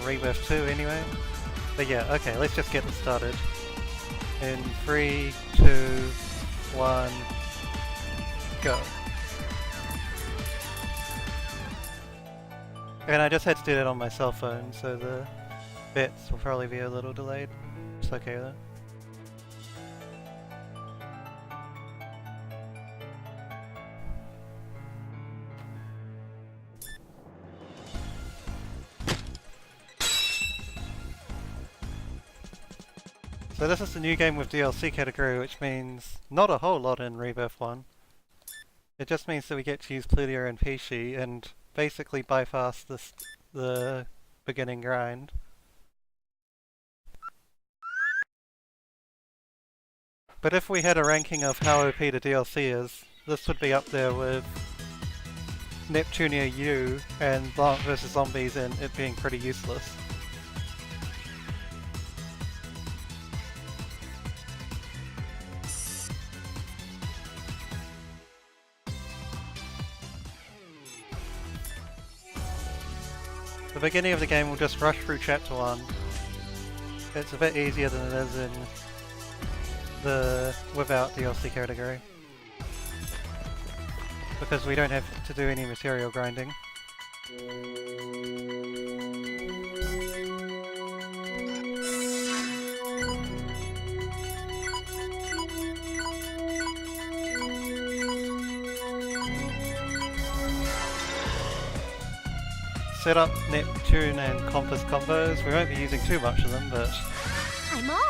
Rebirth 2 anyway. But yeah, okay, let's just get this started. In 3, 2, 1, go. And I just had to do that on my cell phone, so the bits will probably be a little delayed. It's okay though. So this is the new game with DLC category, which means not a whole lot in Rebirth 1. It just means that we get to use Plutia and Pishi and basically bypass the beginning grind. But if we had a ranking of how OP the DLC is, this would be up there with Neptunia U and Plant vs Zombies and it being pretty useless. The beginning of the game will just rush through chapter 1. It's a bit easier than it is in the without DLC category. Because we don't have to do any material grinding. Set up Neptune and Compass combos. We won't be using too much of them, but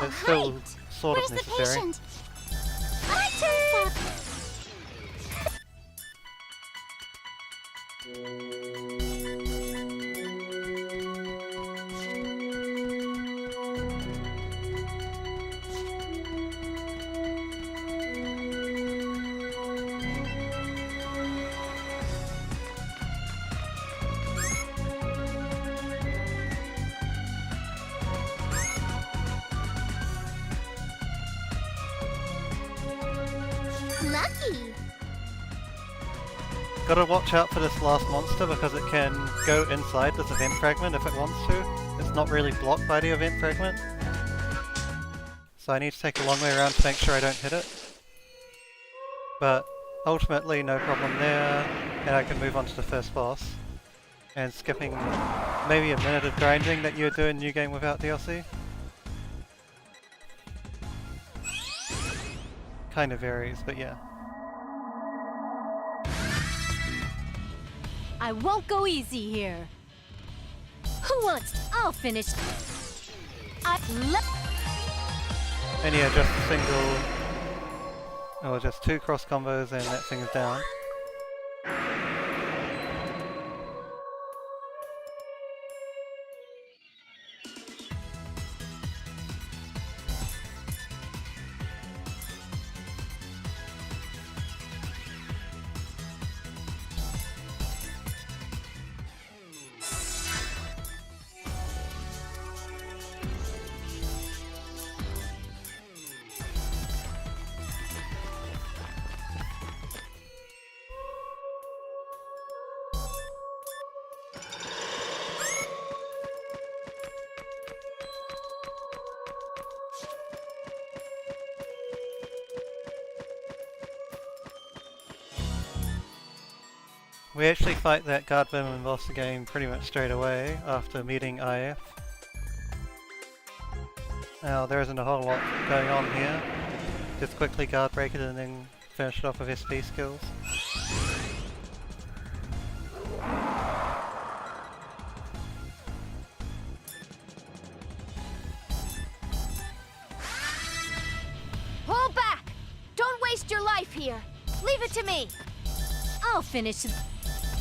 it's still sort of necessary. Lucky. Gotta watch out for this last monster because it can go inside this event fragment if it wants to. It's not really blocked by the event fragment. So I need to take a long way around to make sure I don't hit it. But ultimately no problem there, and I can move on to the first boss. And skipping maybe a minute of grinding that you would do in New Game without DLC. Kind of varies, but yeah. I won't go easy here. Who wants? I'll finish. And yeah, just a single, or just 2 cross combos and that thing is down. We actually fight that guard women boss again pretty much straight away after meeting IF. Now there isn't a whole lot going on here. Just quickly guard break it and then finish it off with SP skills. Pull back! Don't waste your life here. Leave it to me. I'll finish.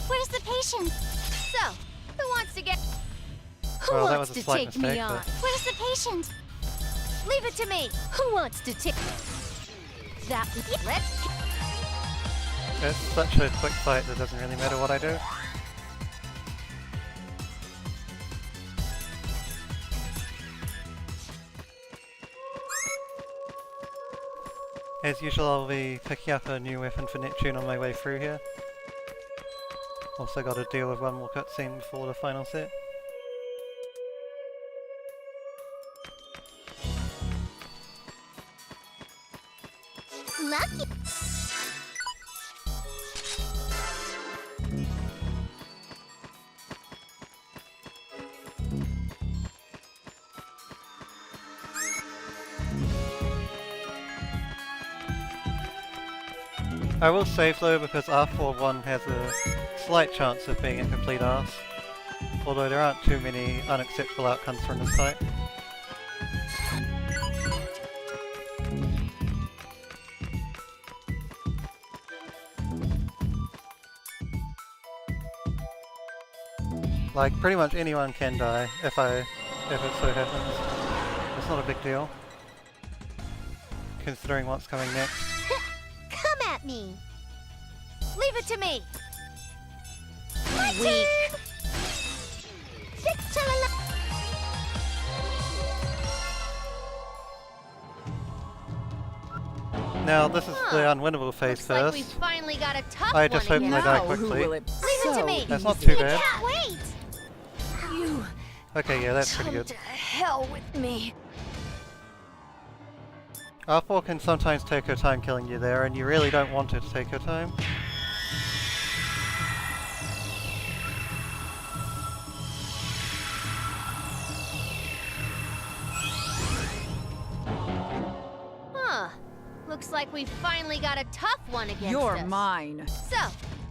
Where's the patient? So, who wants to get? Who Well, that wants was a to slight take me mistake, on? but- Where's the patient? Leave it to me. Who wants to take? That. Let's. It's such a quick fight that it doesn't really matter what I do. As usual, I'll be picking up a new weapon for Neptune on my way through here. Also got to deal with one more cutscene before the final set. lucky. I will save though because R41 has a slight chance of being a complete arse, although there aren't too many unacceptable outcomes from this type. Like, pretty much anyone can die if it so happens. It's not a big deal, considering what's coming next. Come at me. Leave it to me. Weak. Now, this is the unwinnable phase Looks like we first. finally got a tough I just one hope again. they die Now, who quickly. will it Leave it to me. That's not too bad. Can't wait. You Okay, yeah, that's pretty come good. to hell with me. R4 can sometimes take her time killing you there, and you really don't want her to take her time. Huh. Looks like we finally got a tough one against You're us. mine. So,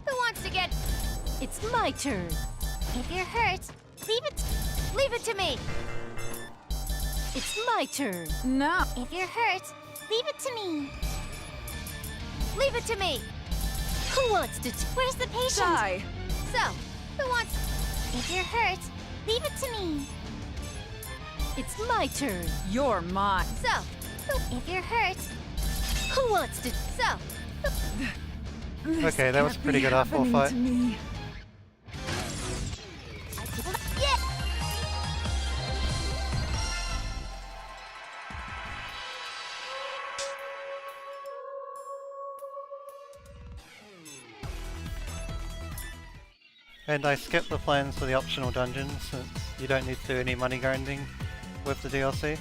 who wants to get... It's my turn. If you're hurt, leave it to me. It's my turn. No. If you're hurt, leave it to me. Leave it to me. Who wants to... Where's the patient? Die. So, who wants... If you're hurt, leave it to me. It's my turn. You're mine. So, if you're hurt, who wants to... So, Okay, that was a pretty good R4 fight. yeah! And I skipped the plans for the optional dungeons since you don't need to do any money grinding with the DLC.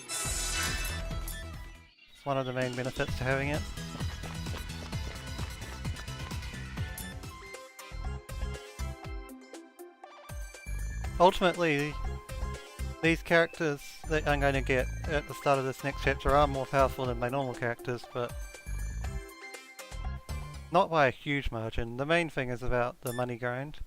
It's one of the main benefits to having it. Ultimately, these characters that I'm going to get at the start of this next chapter are more powerful than my normal characters, but not by a huge margin. The main thing is about the money grind.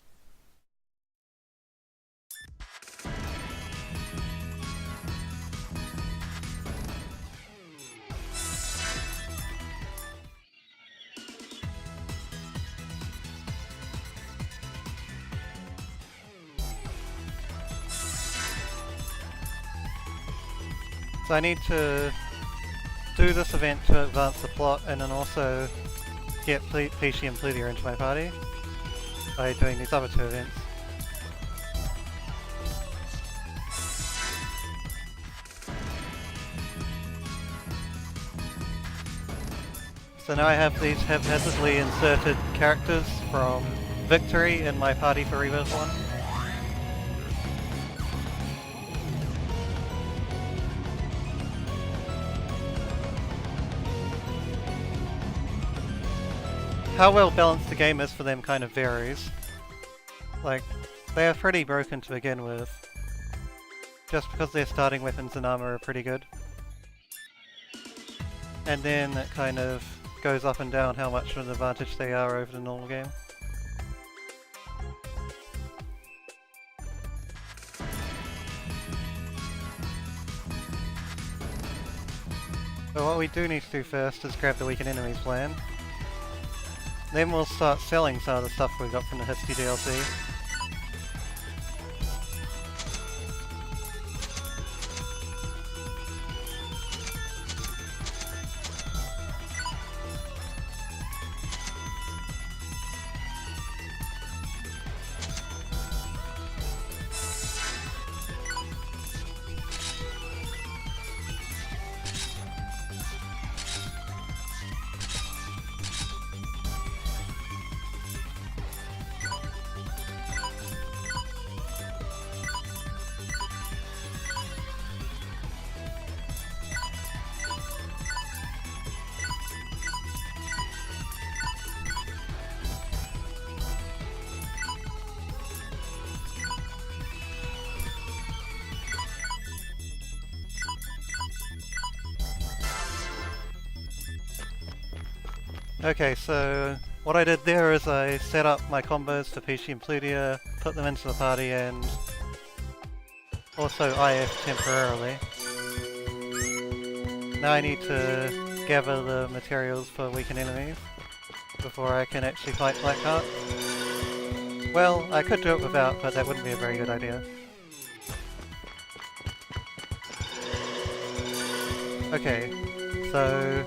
So I need to do this event to advance the plot and then also get Peachy and Plutia into my party by doing these other two events. So now I have these haphazardly inserted characters from Victory in my party for Rebirth 1. How well balanced the game is for them kind of varies. Like, they are pretty broken to begin with, just because their starting weapons and armor are pretty good. And then it kind of goes up and down how much of an advantage they are over the normal game. So what we do need to do first is grab the Weakened Enemies plan. Then we'll start selling some of the stuff we got from the History DLC. Okay, so what I did there is I set up my combos for Peachy and Plutia, put them into the party, and also IF temporarily. Now I need to gather the materials for weakened enemies before I can actually fight Blackheart. Well, I could do it without, but that wouldn't be a very good idea. Okay, so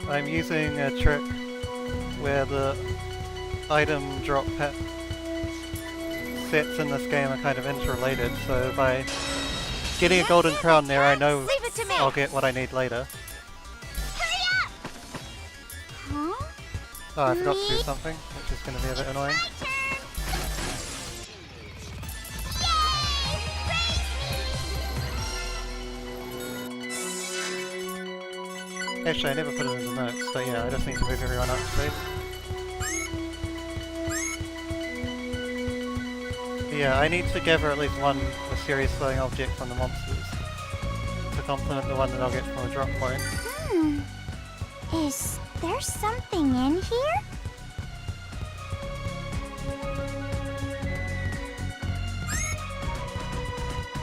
I'm using a trick where the item drop sets in this game are kind of interrelated, so by getting a golden crown there I know Leave it to me. I'll get what I need later. Hurry up! Huh? Oh, I forgot to do something, which is going to be a bit annoying. My turn! Actually, I never put it in the notes, but yeah, I just need to move everyone up space. Yeah, I need to gather at least one mysterious flowing object from the monsters to complement the one that I'll get from a drop point. Is there something in here?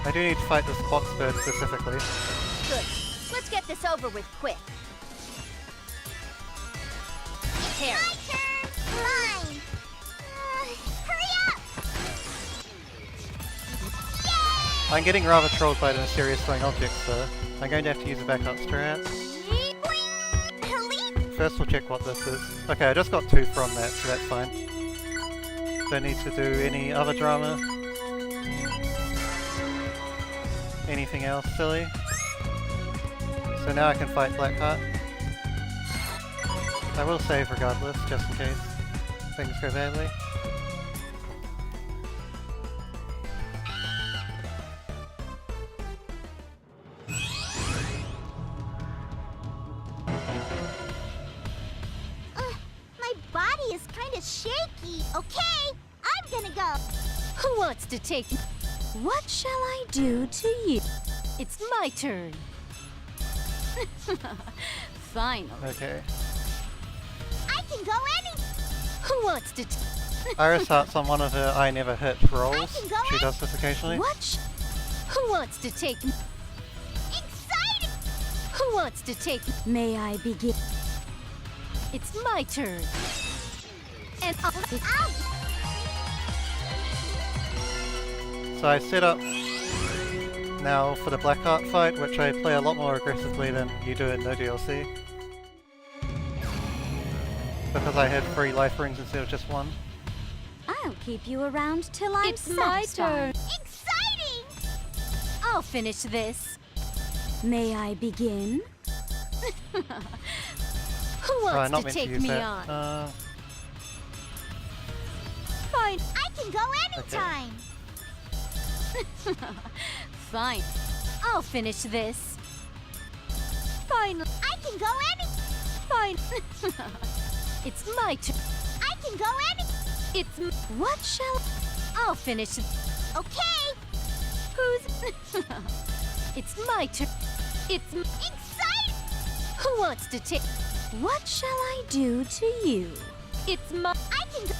I do need to fight this box bird specifically. Good. Let's get this over with quick. Here. My turn! Mine! Hurry up! Yay! I'm getting rather trolled by the mysterious flowing objects though. I'm going to have to use a backup strat. First we'll check what this is. Okay, I just got 2 from that, so that's fine. Don't need to do any other drama. Anything else silly. So now I can fight Blackheart. I will save regardless, just in case things go badly. My body is kind of shaky. Okay, I'm gonna go. Who wants to take... What shall I do to you? It's my turn. Finally. Okay. I can go any. Who wants to... Iris Heart's on one of her I never hit rolls. I can go She in. does this occasionally. Who wants to take... Exciting! Who wants to take... May I begin? It's my turn. And Ow! So I set up now for the Blackheart fight, which I play a lot more aggressively than you do in no DLC. Because I had 3 life rings instead of just 1. I'll keep you around till I'm It's my satisfied. turn. Exciting! I'll finish this. May I begin? Who Oh, I'm wants not to meant take to use me that. on? Fine. I can go anytime. Fine. I'll finish this. Fine. I can go any. Fine. It's my turn. I can go any. What shall... I'll finish... Okay. Who's... It's my turn. It's... Exciting! Who wants to take... What shall I do to you? It's my... I can go.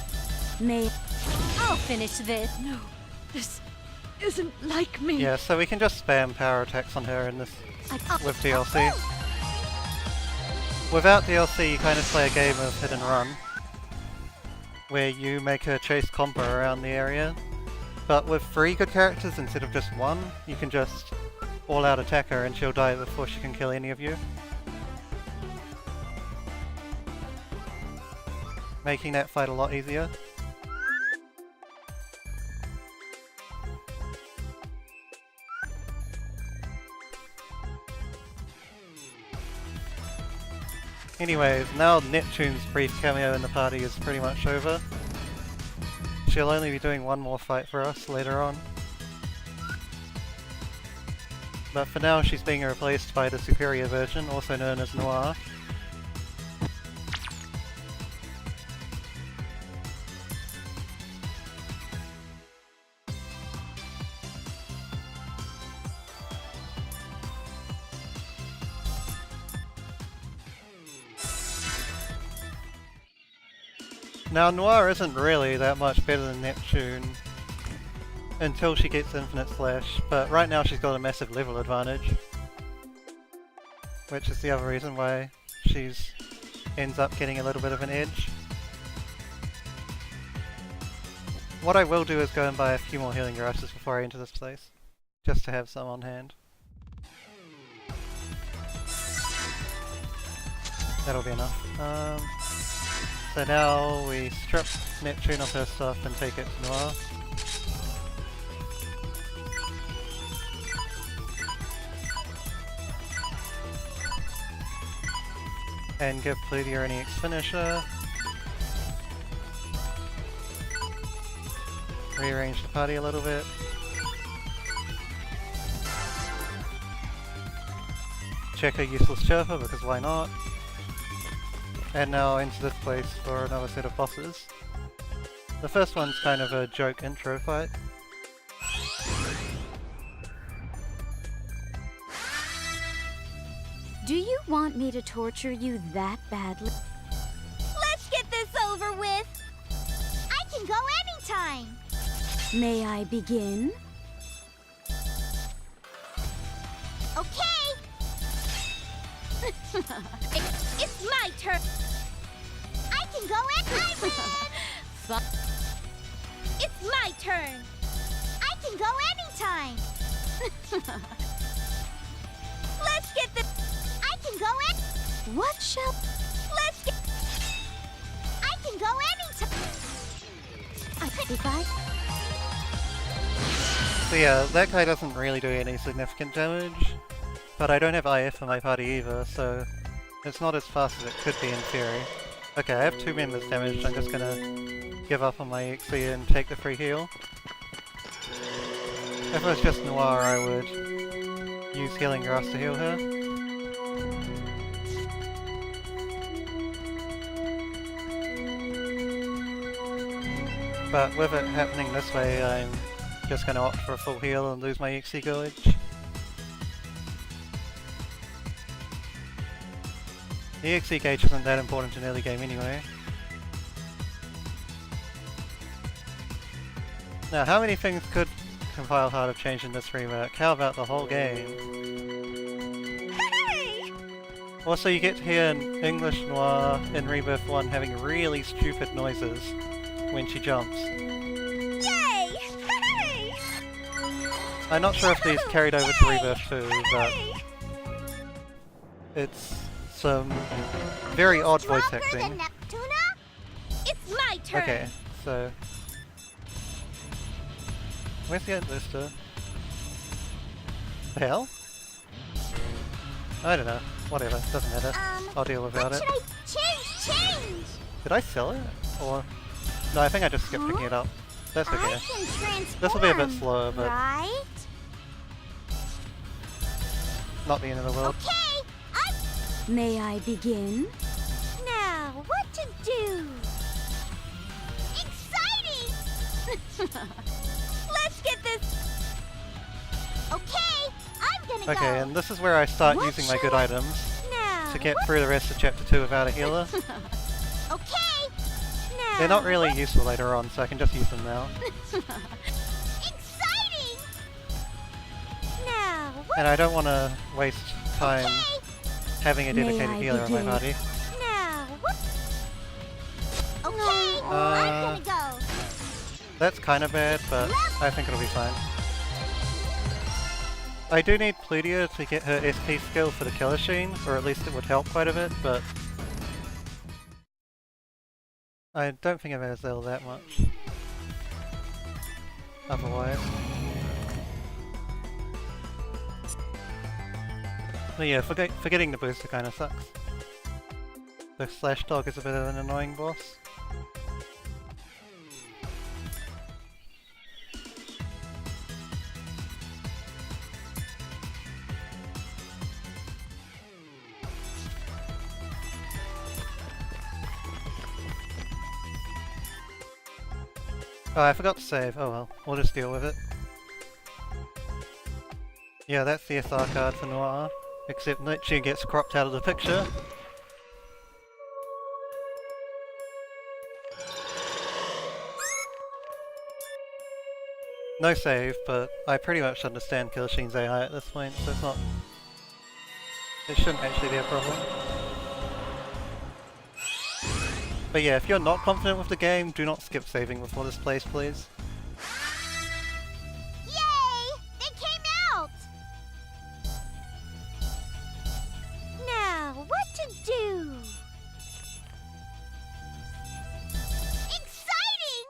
May... I'll finish this. No, this isn't like me. Yeah, so we can just spam power attacks on her in this with DLC. Without DLC, you kind of play a game of hit and run, where you make her chase combo around the area. But with 3 good characters instead of just 1, you can just all-out attack her and she'll die before she can kill any of you. Making that fight a lot easier. Anyways, now Neptune's brief cameo in the party is pretty much over. She'll only be doing 1 more fight for us later on. But for now she's being replaced by the superior version, also known as Noir. Now Noir isn't really that much better than Neptune until she gets Infinite Slash, but right now she's got a massive level advantage. Which is the other reason why she's ends up getting a little bit of an edge. What I will do is go and buy a few more healing grasses before I enter this place, just to have some on hand. That'll be enough. So now we strip Neptune of her stuff and take it to Noir. And give Pleadia an EX finisher. Rearrange the party a little bit. Check a useless chirper because why not? And now into this place for another set of bosses. The first one's kind of a joke intro fight. Do you want me to torture you that badly? Let's get this over with! I can go anytime! May I begin? Okay! It's my turn! I can go anytime! It's my turn! I can go anytime! Let's get this... I can go in... What shall... Let's get... I can go anytime! I could if I... So yeah, that guy doesn't really do any significant damage, but I don't have IF for my party either, so it's not as fast as it could be in theory. Okay, I have 2 members damaged, I'm just gonna give up on my EXE and take the free heal. If it was just Noir, I would use Healing Grass to heal her. But with it happening this way, I'm just gonna opt for a full heal and lose my EXE gauge. The EXE gauge isn't that important in early game anyway. Now, how many things could Compile Heart have changed in this rework? How about the whole game? Hey! Also, you get to hear in English Noir in Rebirth 1 having really stupid noises when she jumps. Yay! Hey! I'm not sure if these carried over to Rebirth 2, but it's some very odd voice acting. It's my turn! Okay, so... Where's the booster? The hell? I don't know. Whatever, doesn't matter. I'll deal without it. What should I change? Did I sell it? Or... No, I think I just skipped picking it up. That's okay. I can transform, This will be a bit slower, but right? not the end of the world. Okay, May I begin? now what to do? Exciting! Let's get this. Okay, I'm gonna go. Okay, and this is where I start What using my shall good I- items Now, to get through the rest of Chapter 2 without a healer. okay. Now, They're not really useful later on, so I can just use them now. exciting. Now, what? And I don't want to waste time Okay. having a May dedicated I healer in my begin? party. Now, what? Okay, I'm gonna go. That's kind of bad, but I think it'll be fine. I do need Pleadia to get her SP skill for the Killer Sheen, or at least it would help quite a bit, but I don't think it matters all that much. Otherwise. But yeah, forgetting the booster kinda sucks. The Slash Dog is a bit of an annoying boss. Oh, I forgot to save. Oh well, we'll just deal with it. Yeah, that's the SR card for Noir, except Nietzsche gets cropped out of the picture. No save, but I pretty much understand Killishine's AI at this point, so it's not... It shouldn't actually be a problem. But yeah, if you're not confident with the game, do not skip saving before this plays, please. Yay! They came out! Now, what to do? Exciting!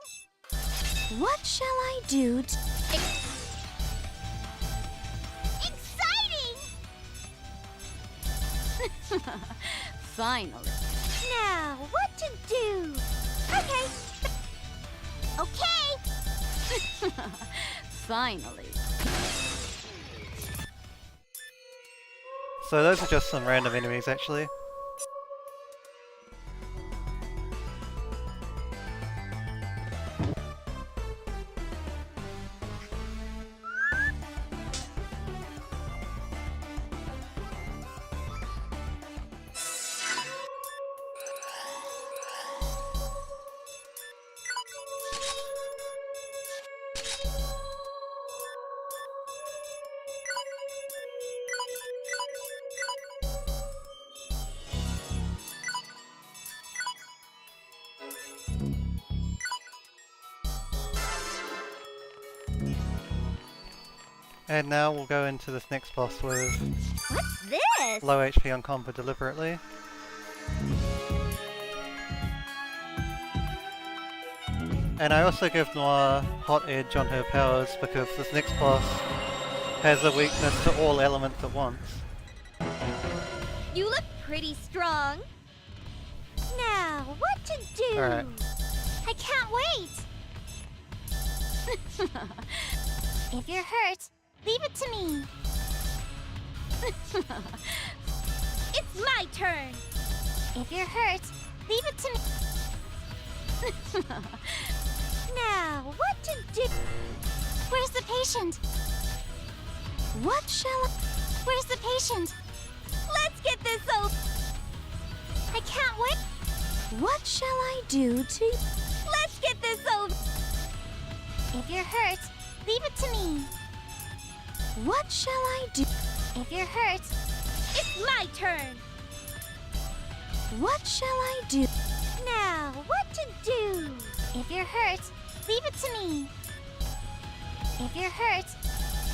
What shall I do? Exciting! Finally. Now, what to do? Okay. Okay! Finally. So those are just some random enemies, actually. And now we'll go into this next boss with What's this? low HP on combo deliberately. And I also give Noir hot edge on her powers because this next boss has a weakness to all elements at once. You look pretty strong. Now, what to do? Alright. I can't wait. If you're hurt, leave it to me. It's my turn. If you're hurt, leave it to me. Now, what to do? Where's the patient? What shall I... Where's the patient? Let's get this over. I can't wait. What shall I do to... Let's get this over. If you're hurt, leave it to me. What shall I do? If you're hurt, it's my turn. What shall I do? Now, what to do? If you're hurt, leave it to me. If you're hurt,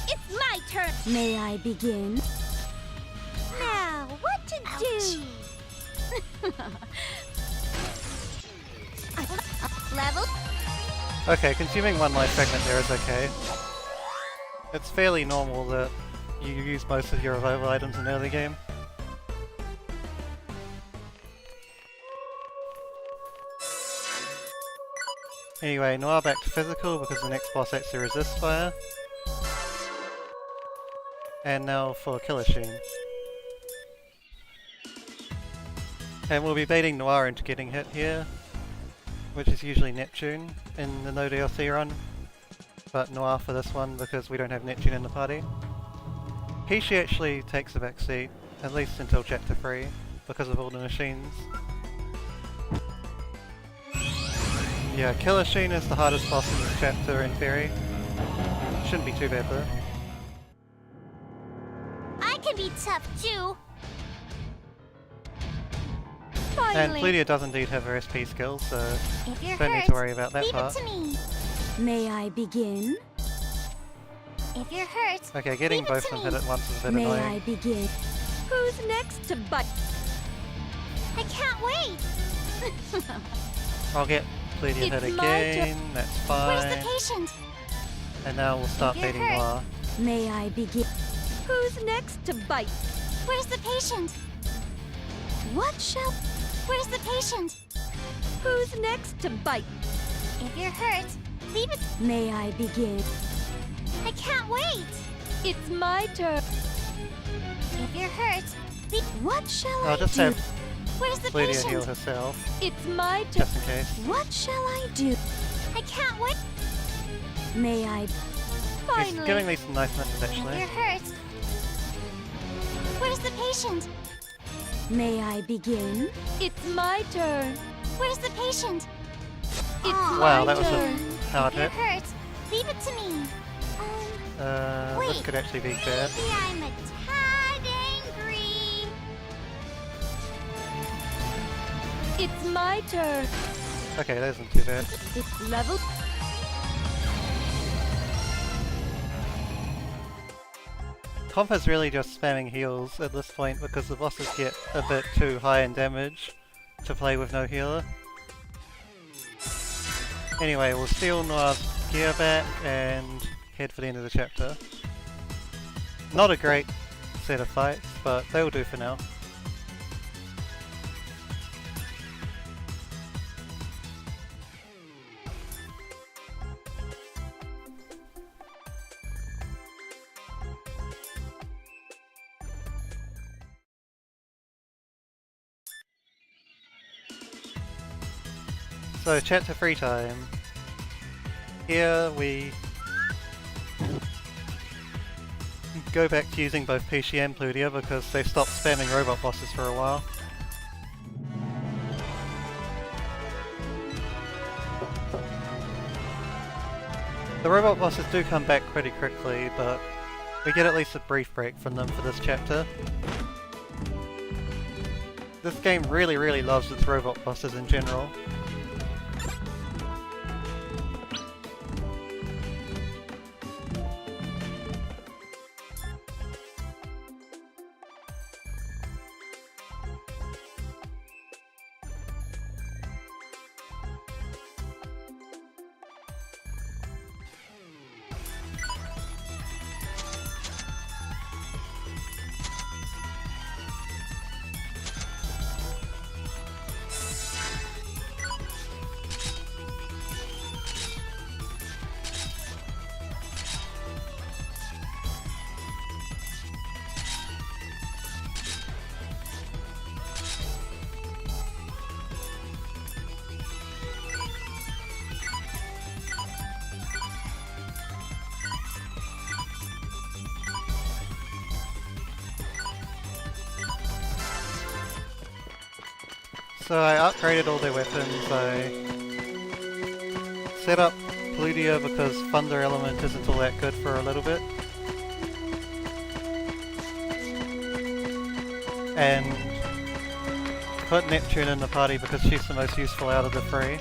it's my turn. May I begin? Now, what to do? Level? Okay, consuming one life fragment there is okay. It's fairly normal that you use most of your revival items in early game. Anyway, Noir back to physical because the next boss actually resists fire. And now for Killashine. And we'll be baiting Noir into getting hit here, which is usually Neptune in the no DLC run, but Noir for this one because we don't have Neptune in the party. Hishi actually takes a back seat, at least until chapter 3, because of all the machines. Yeah, Killashine is the hardest boss in this chapter in theory. Shouldn't be too bad though. I can be tough too. And Finally. Plutia does indeed have her SP skills, so If you're don't hurt, need to worry about that leave part. it to me. May I begin? If you're hurt, Okay, getting leave it both to of them me. hit at once is a bit May annoying. I begin? Who's next to bite? I can't wait. I'll get Plutia hit It's my again, that's Where's the fine. patient? And now we'll start If you're baiting hurt. Noir. May I begin? Who's next to bite? Where's the patient? What shall... Where's the patient? Who's next to bite? If you're hurt, leave it. May I begin? I can't wait. It's my turn. If you're hurt, leave. What shall I'll I just do? have Where's the Plutia heal patient? herself, It's my turn. just in case. What shall I do? I can't wait. May I... He's Finally. giving me some nice missions If actually. you're hurt, where's the patient? May I begin? It's my turn. Where's the patient? It's Aw. Wow, my that was turn. a hard If you're hit. hurt, leave it to me. This could actually be bad. Maybe I'm a tad angry. It's my turn. Okay, that isn't too bad. It's level. Comp is really just spamming heals at this point because the bosses get a bit too high in damage to play with no healer. Anyway, we'll steal Noir's gear back and head for the end of the chapter. Not a great set of fights, but they will do for now. So, chapter 3 time. Here we go back to using both Peachy and Plutia because they stopped spamming robot bosses for a while. The robot bosses do come back pretty quickly, but we get at least a brief break from them for this chapter. This game really loves its robot bosses in general. So I upgraded all their weapons, I set up Plutia because Thunder Element isn't all that good for a little bit. And put Neptune in the party because she's the most useful out of the three.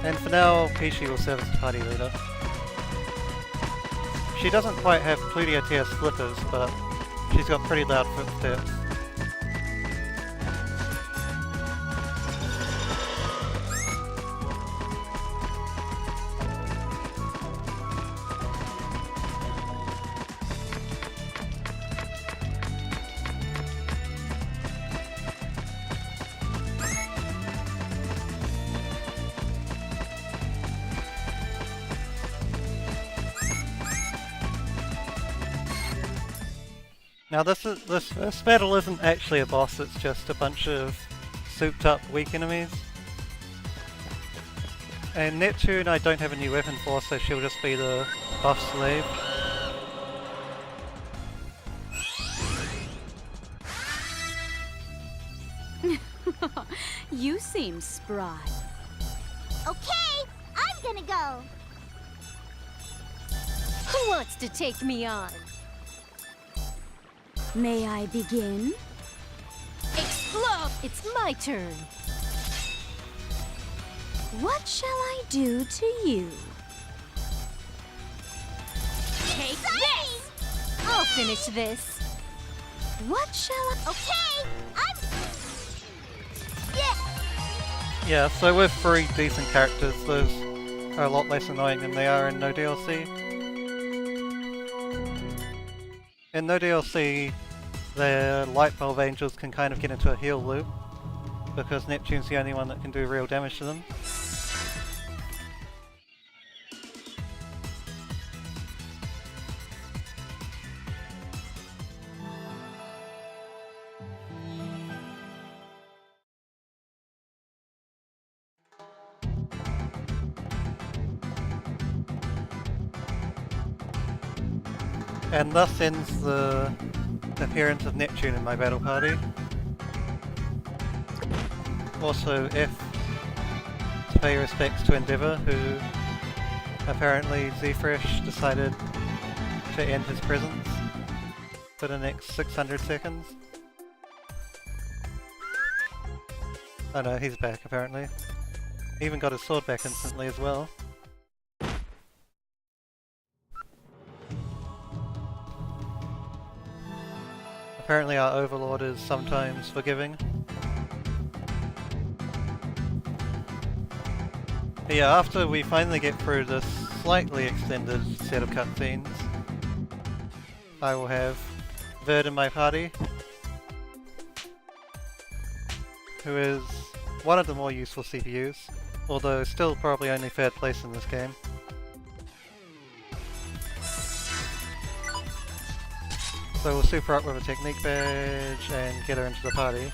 And for now, Peachy will serve as the party leader. She doesn't quite have Plutia tier slippers, but she's got pretty loud footsteps. Now this first battle isn't actually a boss, it's just a bunch of souped up weak enemies. And Neptune I don't have a new weapon for, so she'll just be the buff slave. You seem spry. Okay, I'm gonna go. Who wants to take me on? May I begin? Explode! It's my turn. What shall I do to you? Take this! I'll finish this. What shall I... Okay, Yeah, so with 3 decent characters, those are a lot less annoying than they are in no DLC. In no DLC, the Light Bulb Angels can kind of get into a heal loop, because Neptune's the only one that can do real damage to them. And thus ends the appearance of Neptune in my battle party. Also F to pay respects to Endeavour, who apparently Zfresh decided to end his presence for the next 600 seconds. Oh no, he's back apparently. He even got his sword back instantly as well. Apparently our Overlord is sometimes forgiving. But yeah, after we finally get through this slightly extended set of cutscenes, I will have Verd in my party, who is one of the more useful CPUs, although still probably only third place in this game. So we'll super up with a technique badge and get her into the party.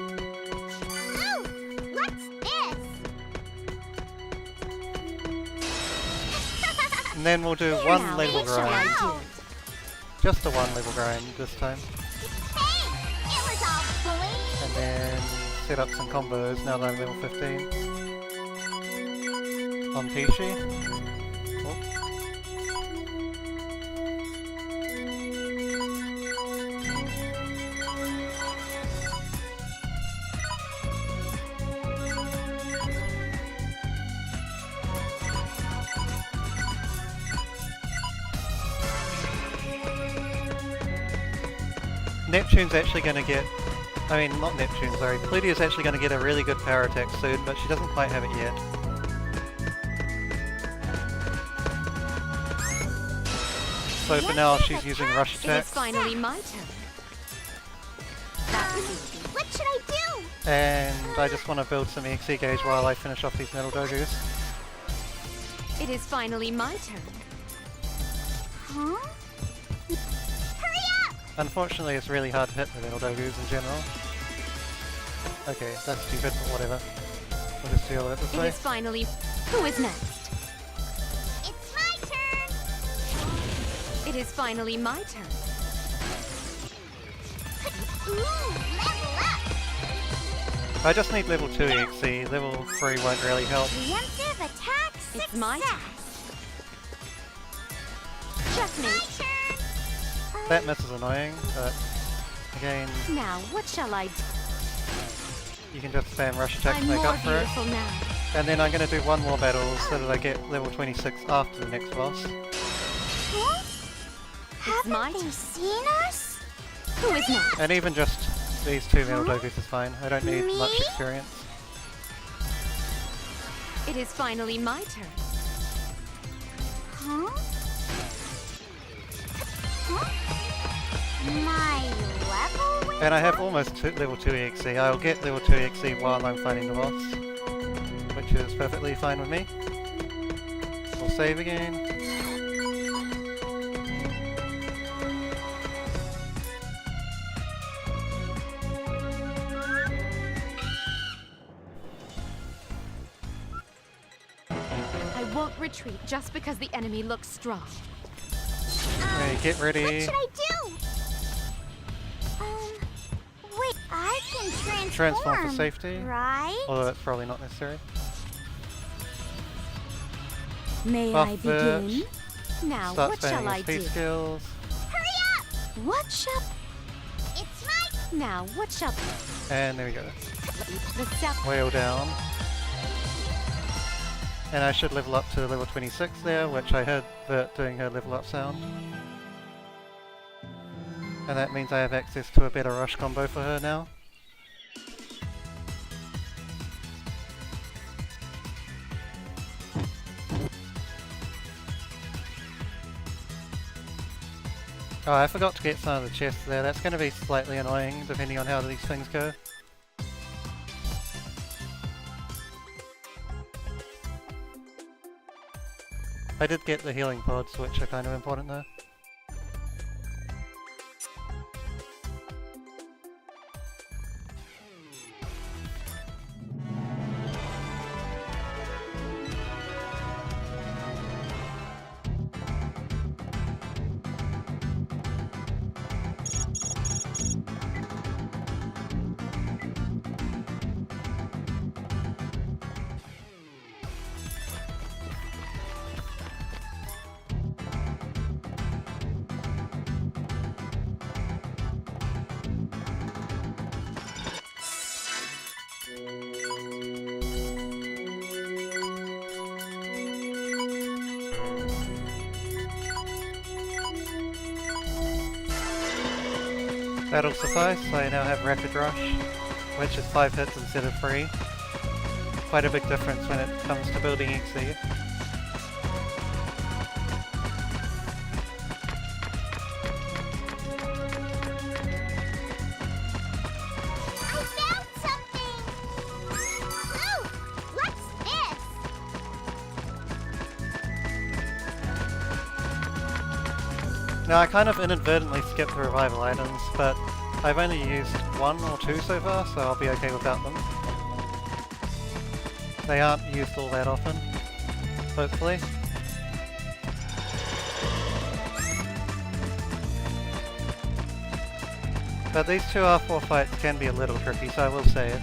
Ooh, what's this? And then we'll do Here one now, level what shall I grind. do? Just the one level grind this time. Hey, it was all bling. And then set up some combos now that I'm level 15. On Pishi. Oh. Neptune's actually going to get... I mean, not Neptune, sorry. Pludia's actually going to get a really good power attack soon, but she doesn't quite have it yet. So for now, she's using rush It is attacks, finally my turn. That was easy. What should I do? and I just want to build some EXE gauge while I finish off these metal dogus. It is finally my turn. Huh? Hurry up! Unfortunately, it's really hard to hit the metal dogus in general. Okay, that's stupid, but whatever. We'll just deal with it this It way. is finally... Who is next? It's my turn! It is finally my turn. Ooh, level up! I just need level 2 EXE, level 3 won't really help. Preemptive attack success! It's my turn. Just me. My turn! That miss is annoying, but again, Now, what shall I do? you can just spam rush attack to I'm make more up for it. beautiful now. And then I'm going to do one more battle so that I get level 26 after the next boss. Huh? It's my Haven't they turn. seen us? Who is next? And even just these two metal dogus is fine, I don't need much Me? experience. It is finally my turn. Huh? Huh? My level went And I have up? almost level 2 EXE. I'll get level 2 EXE while I'm fighting the boss, which is perfectly fine with me. We'll save again. I won't retreat just because the enemy looks strong. Okay, get ready. What should I do? Wait, I can Transform for safety. right? Although that's probably not necessary. May Buff I it. begin? Now, Start what shall I spamming do? his speed skills. Hurry up! What shall... It's my... Now, what shall... And there we go. The sap... Whale down. And I should level up to level 26 there, which I heard Vert doing her level up sound. And that means I have access to a better rush combo for her now. Oh, I forgot to get some of the chests there. That's going to be slightly annoying depending on how these things go. I did get the healing pods, which are kind of important though. That'll suffice. I now have Rapid Rush, which is 5 hits instead of 3. Quite a big difference when it comes to building XE. I found something! Ooh! What's this? Now I kind of inadvertently skipped the revival items, but I've only used 1 or 2 so far, so I'll be okay without them. They aren't used all that often, hopefully. But these 2 R4 fights can be a little tricky, so I will say it.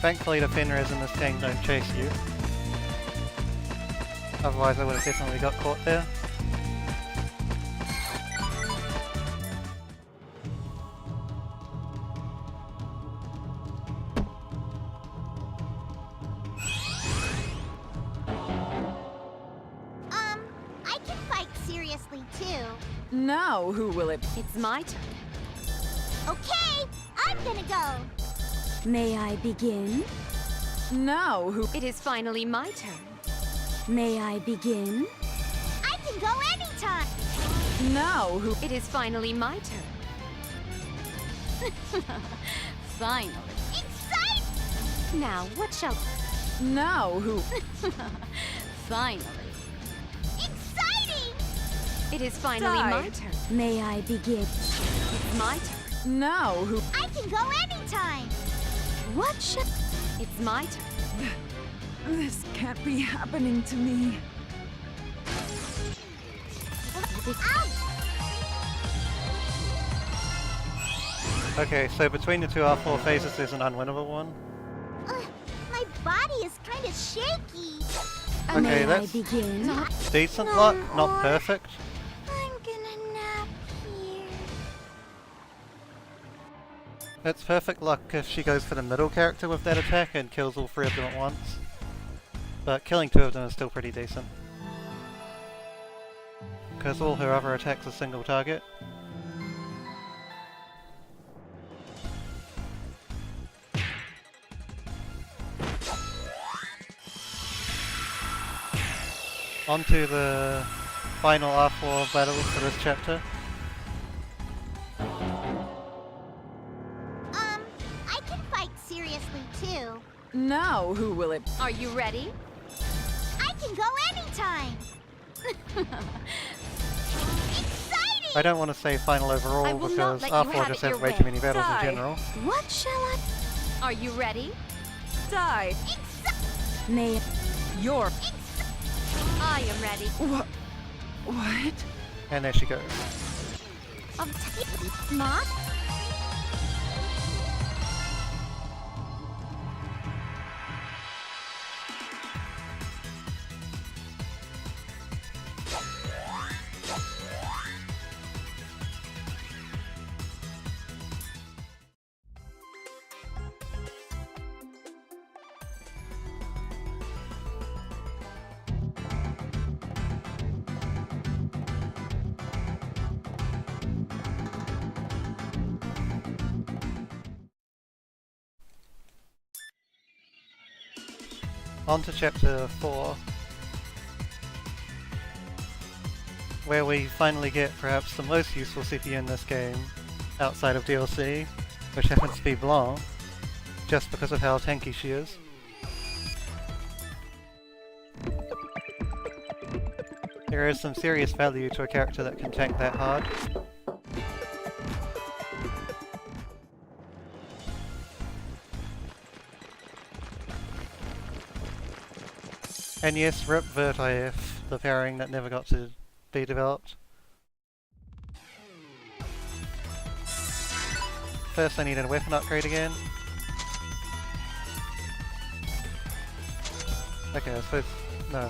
Thankfully the Fenris in this game don't chase you. Otherwise I would have definitely got caught there. I can fight seriously too. Now who will it? It's my turn. Okay, I'm gonna go. May I begin? Now who? It is finally my turn. May I begin? I can go anytime. Now who? It is finally my turn. Finally. Exciting! Now, what shall... Now who? Finally. Exciting! It is finally Die. my turn. May I begin? It's my turn. Now who? I can go anytime. What shall... It's my turn. This can't be happening to me. Ow! Okay, so between the 2 R4 phases there's an unwinnable one. My body is kind of shaky. Okay, May I that's begin? decent luck, not perfect. I'm gonna nap here. It's perfect luck if she goes for the middle character with that attack and kills all 3 of them at once. But killing 2 of them is still pretty decent. Because all her other attacks are single target. Onto the final R4 battles for this chapter. I can fight seriously too. Now who will it? Are you ready? I can go anytime. Exciting! I don't want to say final I overall will not because let you R4 have just it has your way way. too many battles Die. in general. What shall I... Are you ready? Die. May your I am ready. what? What? And there she goes. Not? On to chapter 4, where we finally get perhaps the most useful CPU in this game, outside of DLC, which happens to be Blanc, just because of how tanky she is. There is some serious value to a character that can tank that hard. And yes, rip Vert IF, the pairing that never got to be developed. First I need a weapon upgrade again. Okay, I suppose... no.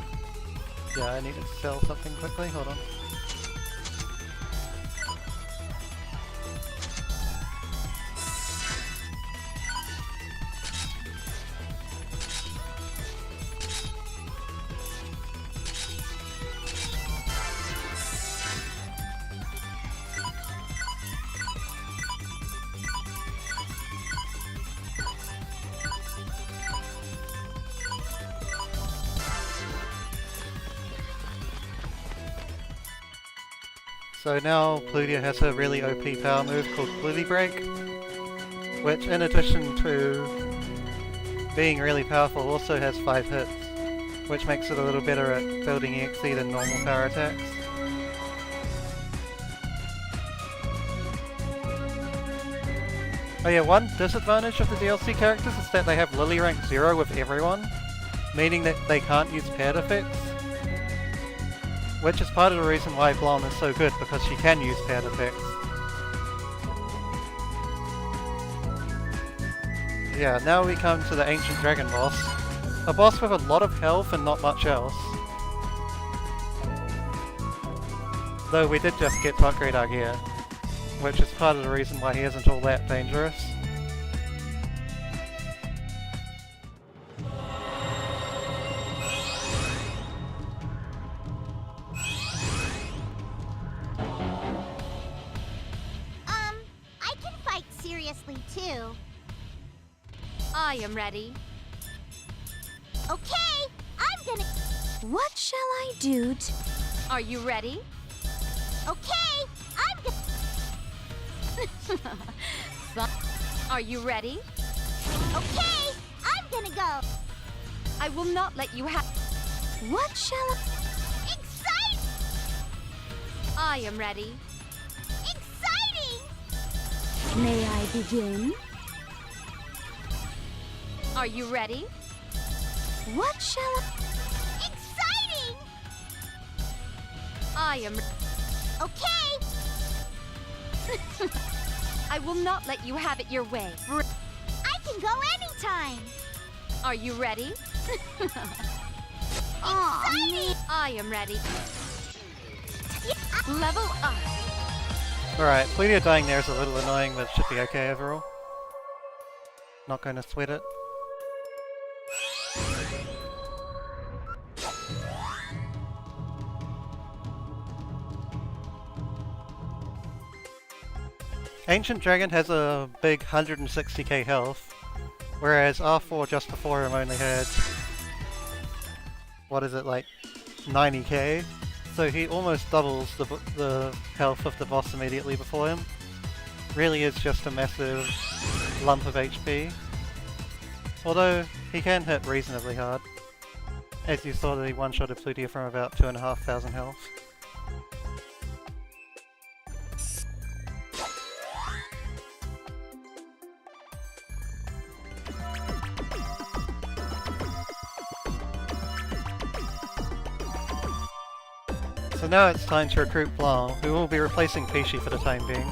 Yeah, I need to sell something quickly, hold on. So now Plutia has a really OP power move called Pluti Break, which in addition to being really powerful also has 5 hits, which makes it a little better at building EXE than normal power attacks. Oh yeah, one disadvantage of the DLC characters is that they have Lily rank 0 with everyone, meaning that they can't use paired effects. Which is part of the reason why Blonde is so good, because she can use paired effects. Yeah, now we come to the Ancient Dragon boss. A boss with a lot of health and not much else. Though we did just get to upgrade our gear, which is part of the reason why he isn't all that dangerous. I can fight seriously too. I am ready. Okay, I'm gonna... What shall I do? Are you ready? Okay, I'm gonna... Are you ready? Okay, I'm gonna go. I will not let you have. What shall I? Excite! I am ready. Exciting! May I begin? Are you ready? What shall I? Exciting! I am. Okay, I will not let you have it your way. I can go anytime. Are you ready? Exciting! I am ready. Level up. Alright, Plutia dying there is a little annoying, but it should be okay overall. Not going to sweat it. Ancient Dragon has a big 160k health, whereas R4 just before him only had, what is it, like 90k? So he almost doubles the health of the boss immediately before him. Really is just a massive lump of HP. Although he can hit reasonably hard, as you saw the one-shotted Plutia from about 2,500 health. So now it's time to recruit Blanc, who will be replacing Pishi for the time being.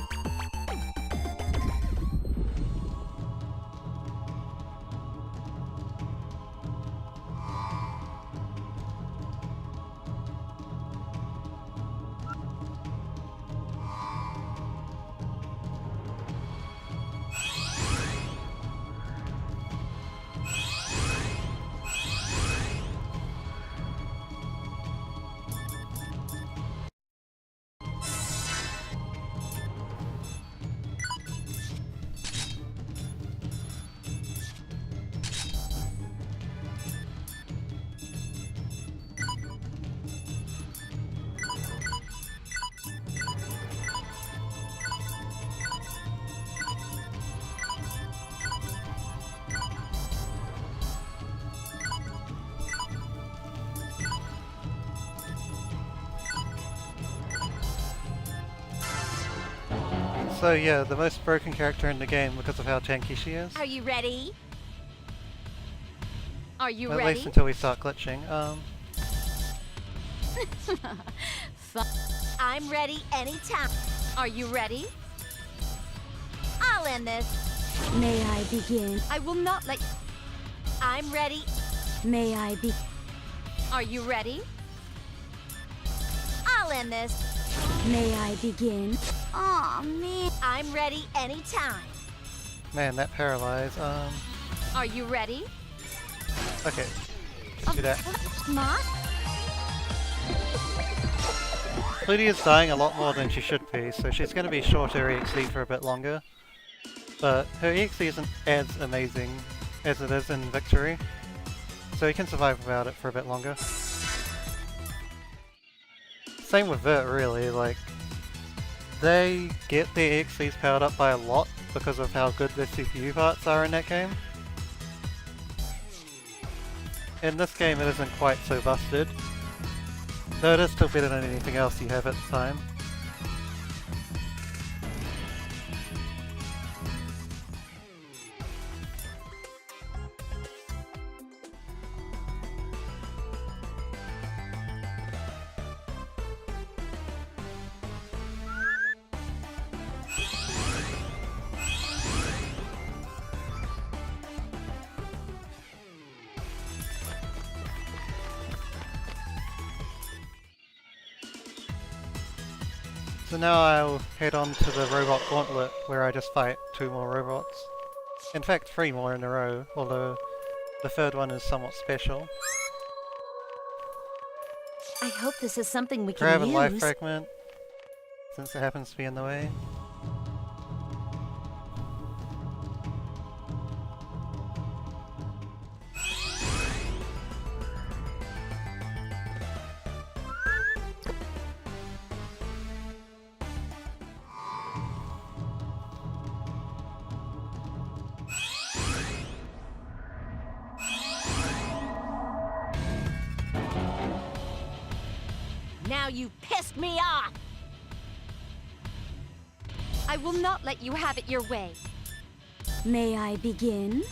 So yeah, the most broken character in the game because of how tanky she is. Are you ready? Are you At ready? least until we start glitching. I'm ready anytime. Are you ready? I'll end this. May I begin? I will not let. I'm ready. May I be? Are you ready? I'll end this. May I begin? Aw, man. I'm ready anytime. Man, that paralyze. Are you ready? Okay. Let's do that. Moth? Plutia's dying a lot more than she should be, so she's going to be shorter EXE for a bit longer. But her EXE isn't as amazing as it is in Victory, so you can survive without it for a bit longer. Same with Vert, really, like, They get their XCs powered up by a lot because of how good the CPU parts are in that game. In this game it isn't quite so busted, though it is still better than anything else you have at the time. So now I'll head on to the robot gauntlet where I just fight 2 more robots. In fact 3 more in a row, although the third one is somewhat special. I hope this is something we can Grab a use. life fragment, since it happens to be in the way. Now you pissed me off! I will not let you have it your way. May I begin?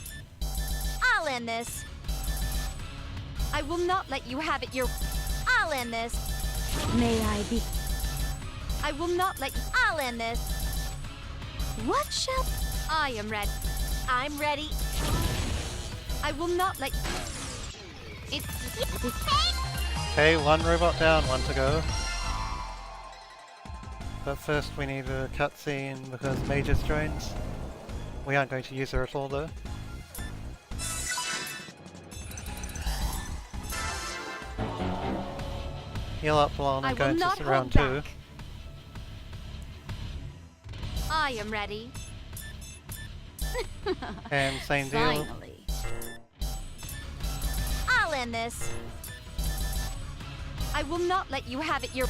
I'll end this. I will not let you have it your... I'll end this. May I be... I will not let you... I'll end this. What shall... I am ready. I'm ready. I will not let... It's... Okay, 1 robot down, 1 to go. But first we need a cutscene because Mage's joins. We aren't going to use her at all though. Heal up while I'm going to round 2. I am ready. And same deal. Finally. I'll end this. I will not let you have it your...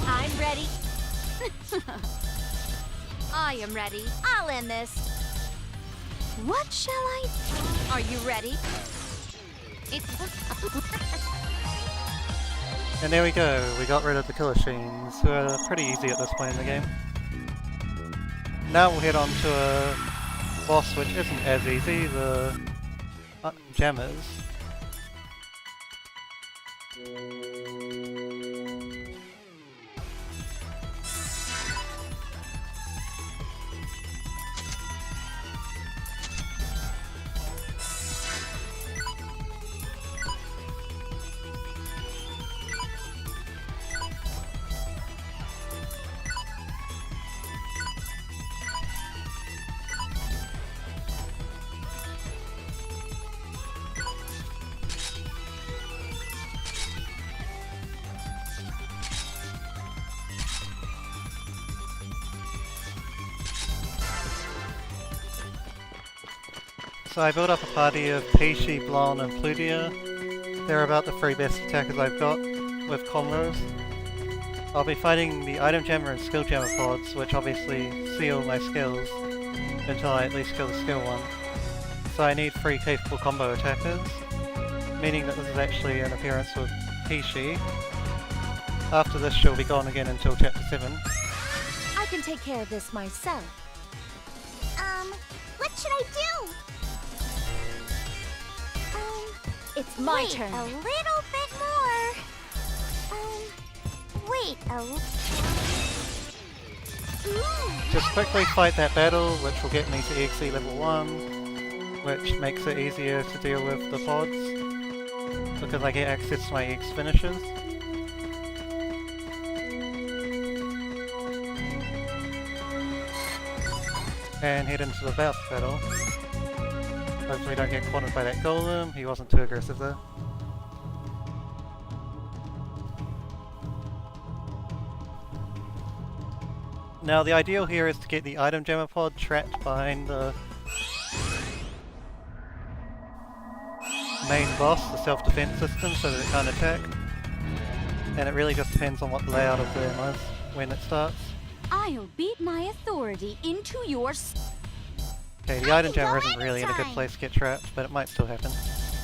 I'm ready. I am ready. I'll end this. What shall I... Are you ready? It's... And there we go, we got rid of the killer machines, who are pretty easy at this point in the game. Now we'll head on to a boss which isn't as easy, the jammers. So I built up a party of Peishi, Blonde and Plutia. They're about the 3 best attackers I've got, with combos. I'll be fighting the Item Jammer and Skill Jammer pods, which obviously seal my skills, until I at least kill the skill one. So I need 3 capable combo attackers, meaning that this is actually an appearance with Peishi. After this she'll be gone again until chapter 7. I can take care of this myself. What should I do? It's my Wait turn. a little bit more. Wait a Just quickly fight that battle, which will get me to EXE level 1, which makes it easier to deal with the pods, because I get access to my EX finishes. And head into the boss battle. Hopefully don't get cornered by that golem, he wasn't too aggressive though. Now the ideal here is to get the item jammer pod trapped behind the main boss, the self-defense system, so that it can't attack. And it really just depends on what the layout of the ammo is when it starts. I'll beat my authority into your Okay, the item jammer isn't really in a good place to get trapped, but it might still happen.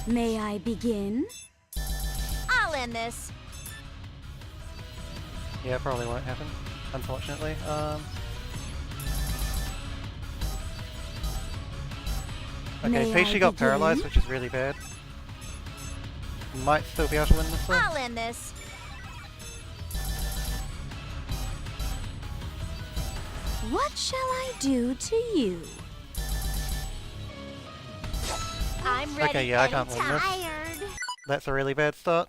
May I begin? I'll end this. Yeah, it probably won't happen, unfortunately. Okay, May Peachy I got begin? paralyzed, which is really bad. Might still be able to win this though. I'll end this. What shall I do to you? I'm ready. Okay, yeah, I can't win this. Tired. That's a really bad start.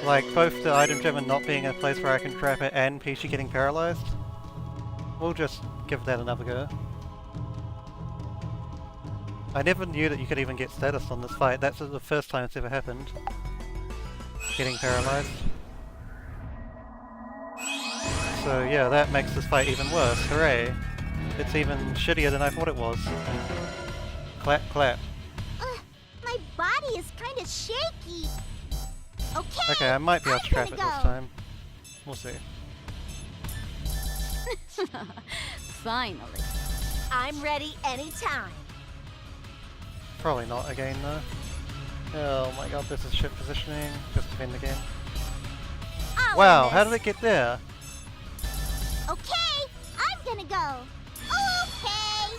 Like, both the item gem and not being in a place where I can trap it and Peachy getting paralyzed. We'll just give that another go. I never knew that you could even get status on this fight. That's the first time it's ever happened. Getting paralyzed. So yeah, that makes this fight even worse. Hooray! It's even shittier than I thought it was. Clap, clap. My body is kind of shaky. Okay. Okay, I might be able to I'm trap it gonna this go. time. We'll see. Finally. I'm ready anytime. Probably not again though. Oh my god, this is shit positioning. Just defend again. I'll Wow, end how did this. it get there? Okay, I'm gonna go. Okay.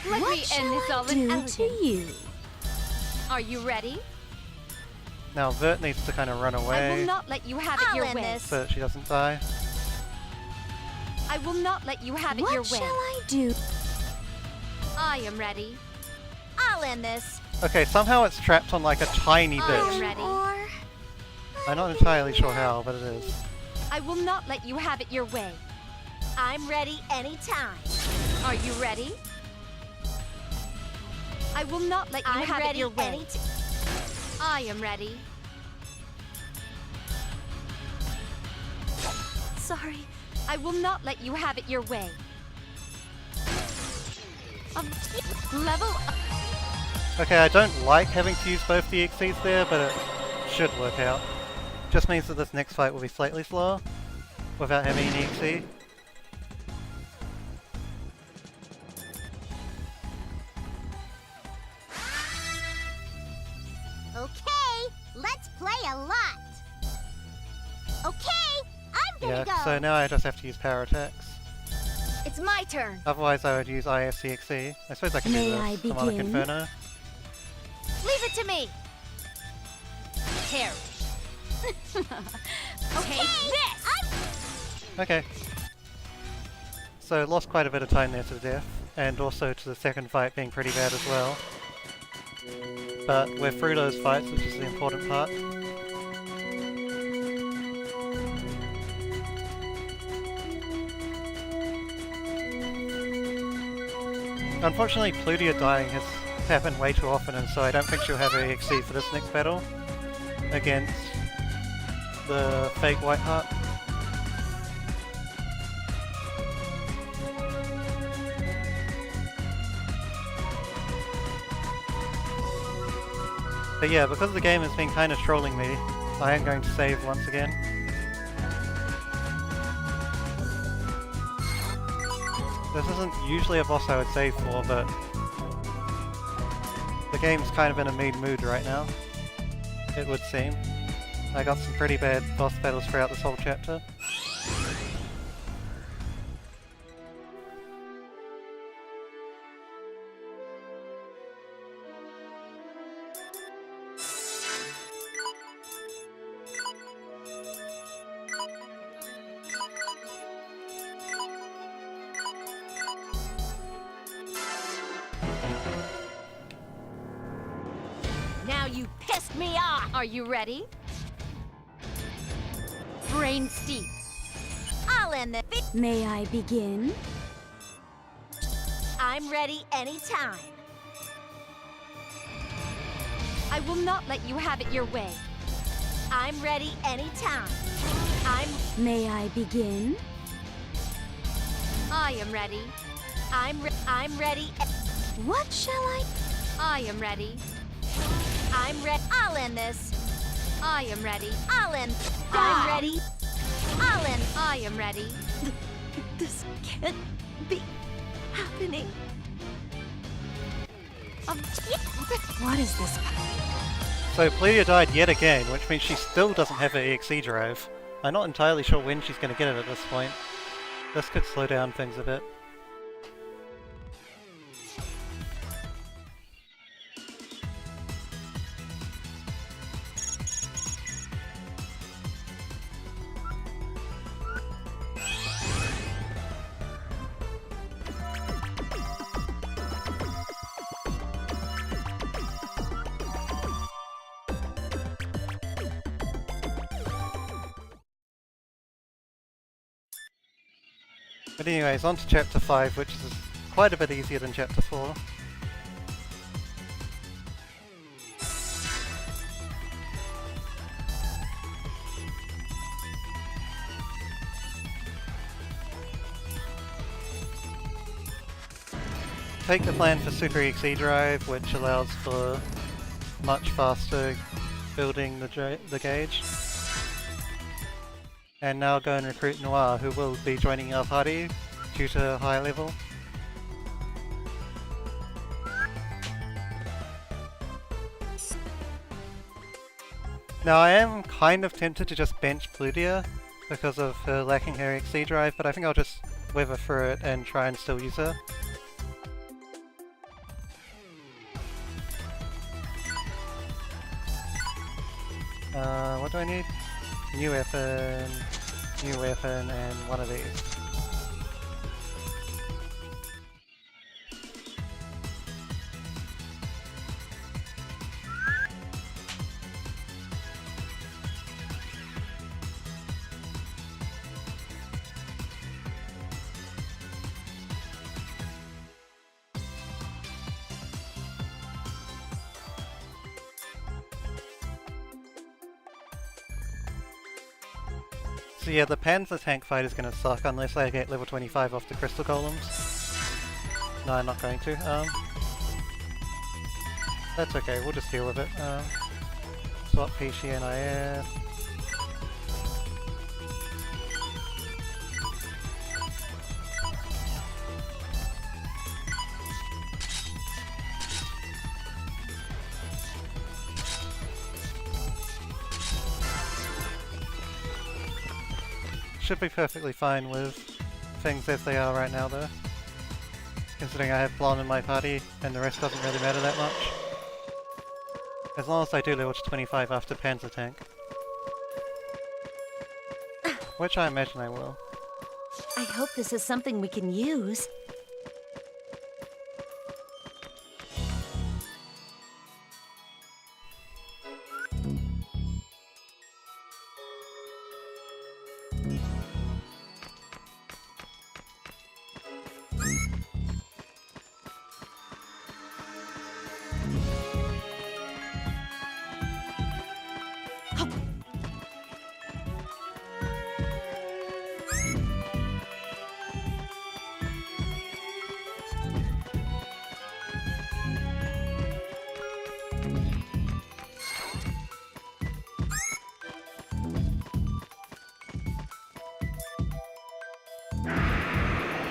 Let What me shall end this I all do in to elegance. You. Are you ready? Now Vert needs to kind of run I away will not let you have it I'll your end way. this. so that she doesn't die. I will not let you have it What your way. shall I do? I am ready. I'll end this. Okay, somehow it's trapped on like a tiny I'm bit. ready. Or I'm not entirely sure how, but it is. I will not let you have it your way. I'm ready anytime. Are you ready? I will not let you I'm have it ready your way. anytime. I am ready. Sorry. I will not let you have it your way. Level up. Okay, I don't like having to use both the XCs there, but it should work out. Just means that this next fight will be slightly slower, without having an XC. Okay, let's play a lot. Okay, I'm gonna Yeah, go. so now I just have to use power attacks. It's my turn. Otherwise I would use IFCXC. I suppose I can May do I this. Demonic begin? Inferno. Leave it to me. Perish. Okay, this. Okay. So lost quite a bit of time there to the death, and also to the second fight being pretty bad as well. But we're through those fights, which is the important part. Unfortunately, Plutia dying has happened way too often, and so I don't think she'll have a XC for this next battle against the fake Whiteheart. But yeah, because the game has been kind of trolling me, I am going to save once again. This isn't usually a boss I would save for, but the game's kind of in a mean mood right now, it would seem. I got some pretty bad boss battles throughout this whole chapter. Now you pissed me off. Are you ready? Brain steep. I'll end this. May I begin? I'm ready anytime. I will not let you have it your way. I'm ready anytime. May I begin? I am ready. I'm ready. What shall I? I am ready. I'm ready. I'll end this. I am ready. Alan, I'm ready. Alan, I am ready. This can't be happening. What is this? So Pledia died yet again, which means she still doesn't have her EXE drive. I'm not entirely sure when she's going to get it at this point. This could slow down things a bit. But anyways, on to Chapter 5, which is quite a bit easier than Chapter 4. Take the plan for Super EXE Drive, which allows for much faster building the gauge. And now go and recruit Noir, who will be joining our party due to high level. Now I am kind of tempted to just bench Pludia because of her lacking her XC drive, but I think I'll just weather through it and try and still use her. What do I need? New weapon, and one of these. So yeah, the Panzer tank fight is gonna suck unless I get level 25 off the crystal golems. No, I'm not going to. That's okay, we'll just deal with it. Swap PC and IF. Should be perfectly fine with things as they are right now though. Considering I have Blonde in my party and the rest doesn't really matter that much. As long as I do level to 25 after Panzer tank. Which I imagine I will. I hope this is something we can use.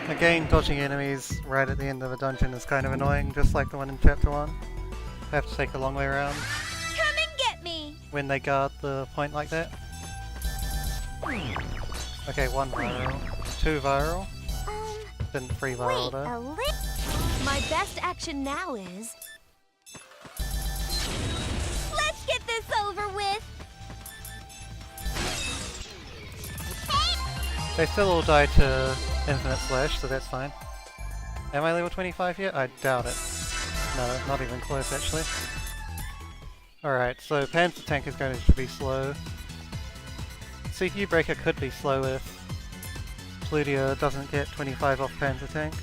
Again, dodging enemies right at the end of a dungeon is kind of annoying, just like the one in Chapter 1. I have to take a long way around Come and get me! when they guard the point like that. Okay, 1 viral. 2 viral. Didn't 3 viral though. My best action now is... Let's get this over with! They still all die to Infinite Slash, so that's fine. Am I level 25 yet? I doubt it. No, not even close actually. Alright, so Panzer Tank is going to be slow. CPU Breaker could be slow if Pludia doesn't get 25 off Panzer Tank.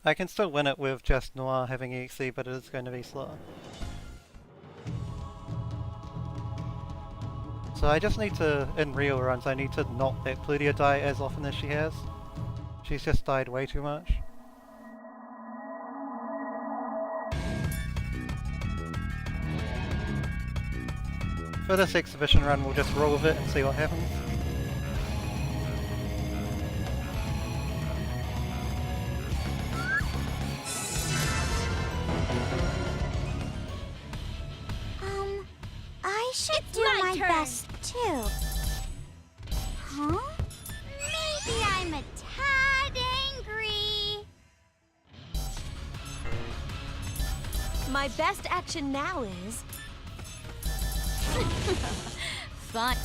I can still win it with just Noir having EXE, but it is going to be slow. So I just need to, in real runs, I need to not let Pludia die as often as she has. She's just died way too much. For this exhibition run, we'll just roll with it and see what happens. I should It's do my my turn. best too. Huh? Maybe I'm a tad angry. My best action now is... Fun.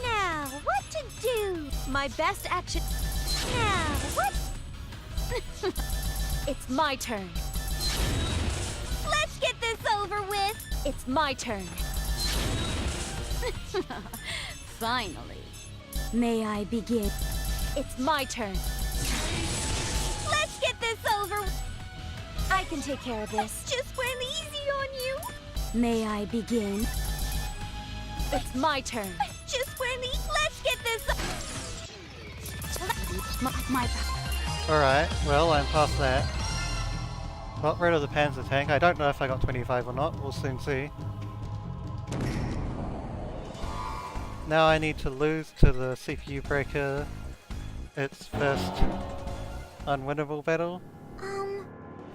Now, what to do? My best action... Now, what? It's my turn. Let's get this over with. It's my turn. Finally. May I begin? It's my turn. Let's get this over with. I can take care of this. Just went easy on you. May I begin? It's my turn. Just went easy. Let's get this. My Alright, well I'm past that. Got rid of the Panzer tank. I don't know if I got 25 or not, we'll soon see. Now I need to lose to the CPU breaker its first unwinnable battle.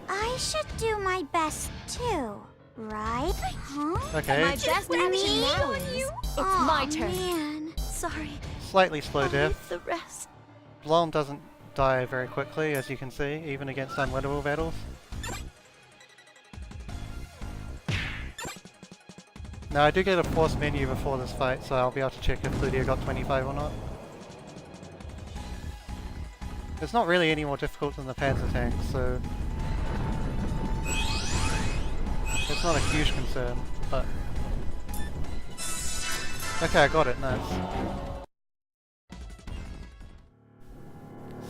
I should do my best too, right? Huh? Okay, My best action me now on is... you? It's Aw, my turn. Man. Sorry. slightly slow I'll death. leave the rest. Blonde doesn't die very quickly, as you can see, even against unwinnable battles. Now I do get a pause menu before this fight, so I'll be able to check if Ludia got 25 or not. It's not really any more difficult than the Panzer tank, so it's not a huge concern, but... Okay, I got it, nice.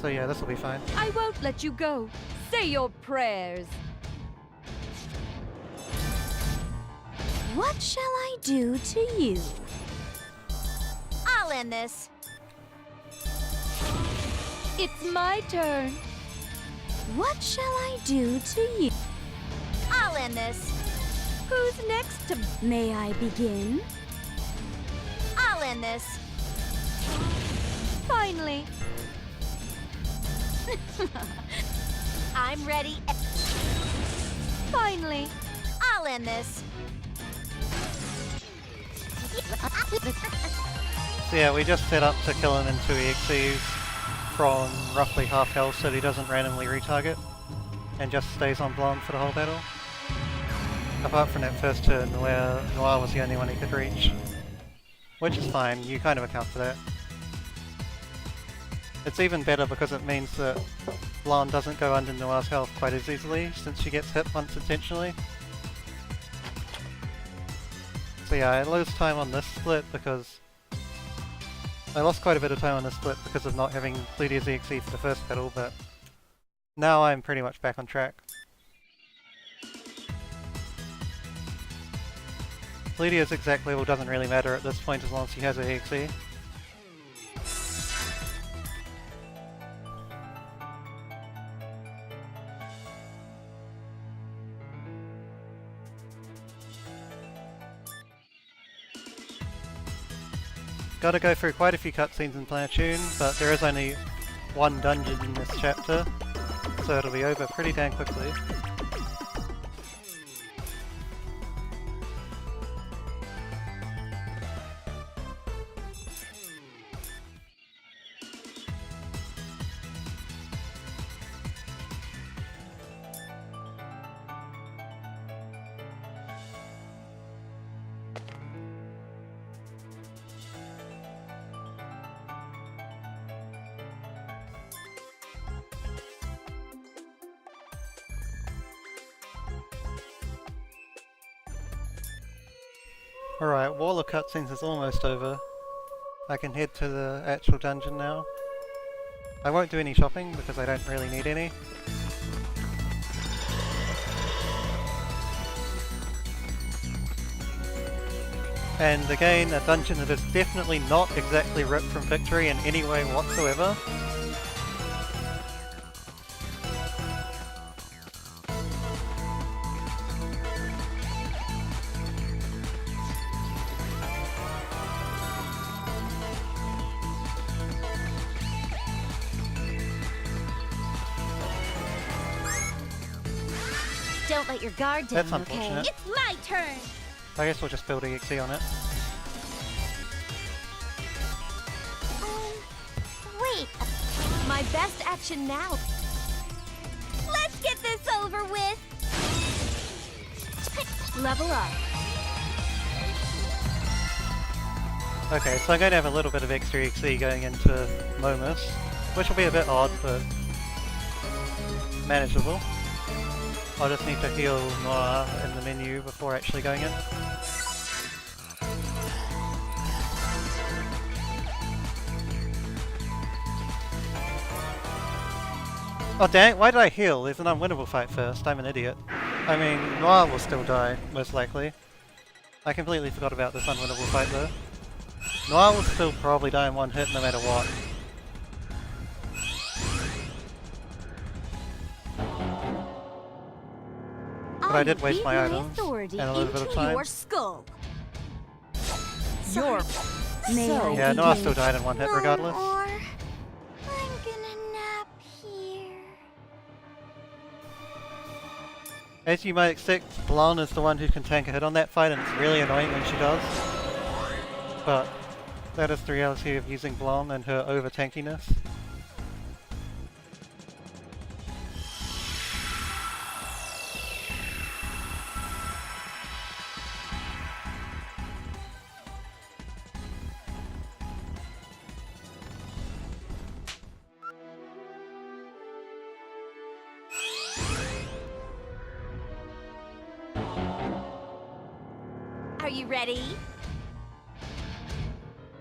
So yeah, this will be fine. I won't let you go. Say your prayers. What shall I do to you? I'll end this. It's my turn. What shall I do to you? I'll end this. Who's next to... May I begin? I'll end this. Finally. I'm ready. Finally. I'll end this. So yeah, we just set up to kill him in 2 EXEs from roughly half health so that he doesn't randomly retarget and just stays on blonde for the whole battle. Apart from that first turn where Noir was the only one he could reach. Which is fine, you kind of account for that. It's even better because it means that blonde doesn't go under Noir's health quite as easily since she gets hit once intentionally. So yeah, I lose time on this split because... I lost quite a bit of time on this split because of not having Ludia's EXE for the first battle, but now I'm pretty much back on track. Ludia's exact level doesn't really matter at this point as long as she has her EXE. Gotta go through quite a few cutscenes in Planetoon, but there is only one dungeon in this chapter, so it'll be over pretty damn quickly. Alright, Wall of Cutscenes is almost over. I can head to the actual dungeon now. I won't do any shopping because I don't really need any. And again, a dungeon that is definitely not exactly ripped from Victory in any way whatsoever. Don't let your guard down, That's unfortunate. okay? It's my turn! I guess we'll just build EXE on it. Wait. My best action now. Let's get this over with! Level up. Okay, so I'm going to have a little bit of extra EXE going into Momus, which will be a bit odd, but manageable. I'll just need to heal Noir in the menu before actually going in. Oh dang, why did I heal? There's an unwinnable fight first, I'm an idiot. I mean, Noir will still die, most likely. I completely forgot about this unwinnable fight though. Noir will still probably die in one hit no matter what. But I did waste my items and a little bit of time. Your skull. Your... Yeah, Noir still died in one hit regardless. I'm gonna nap here. As you might expect, Blonde is the one who can tank a hit on that fight, and it's really annoying when she does. But that is the reality of using Blonde and her over-tankiness. Are you ready?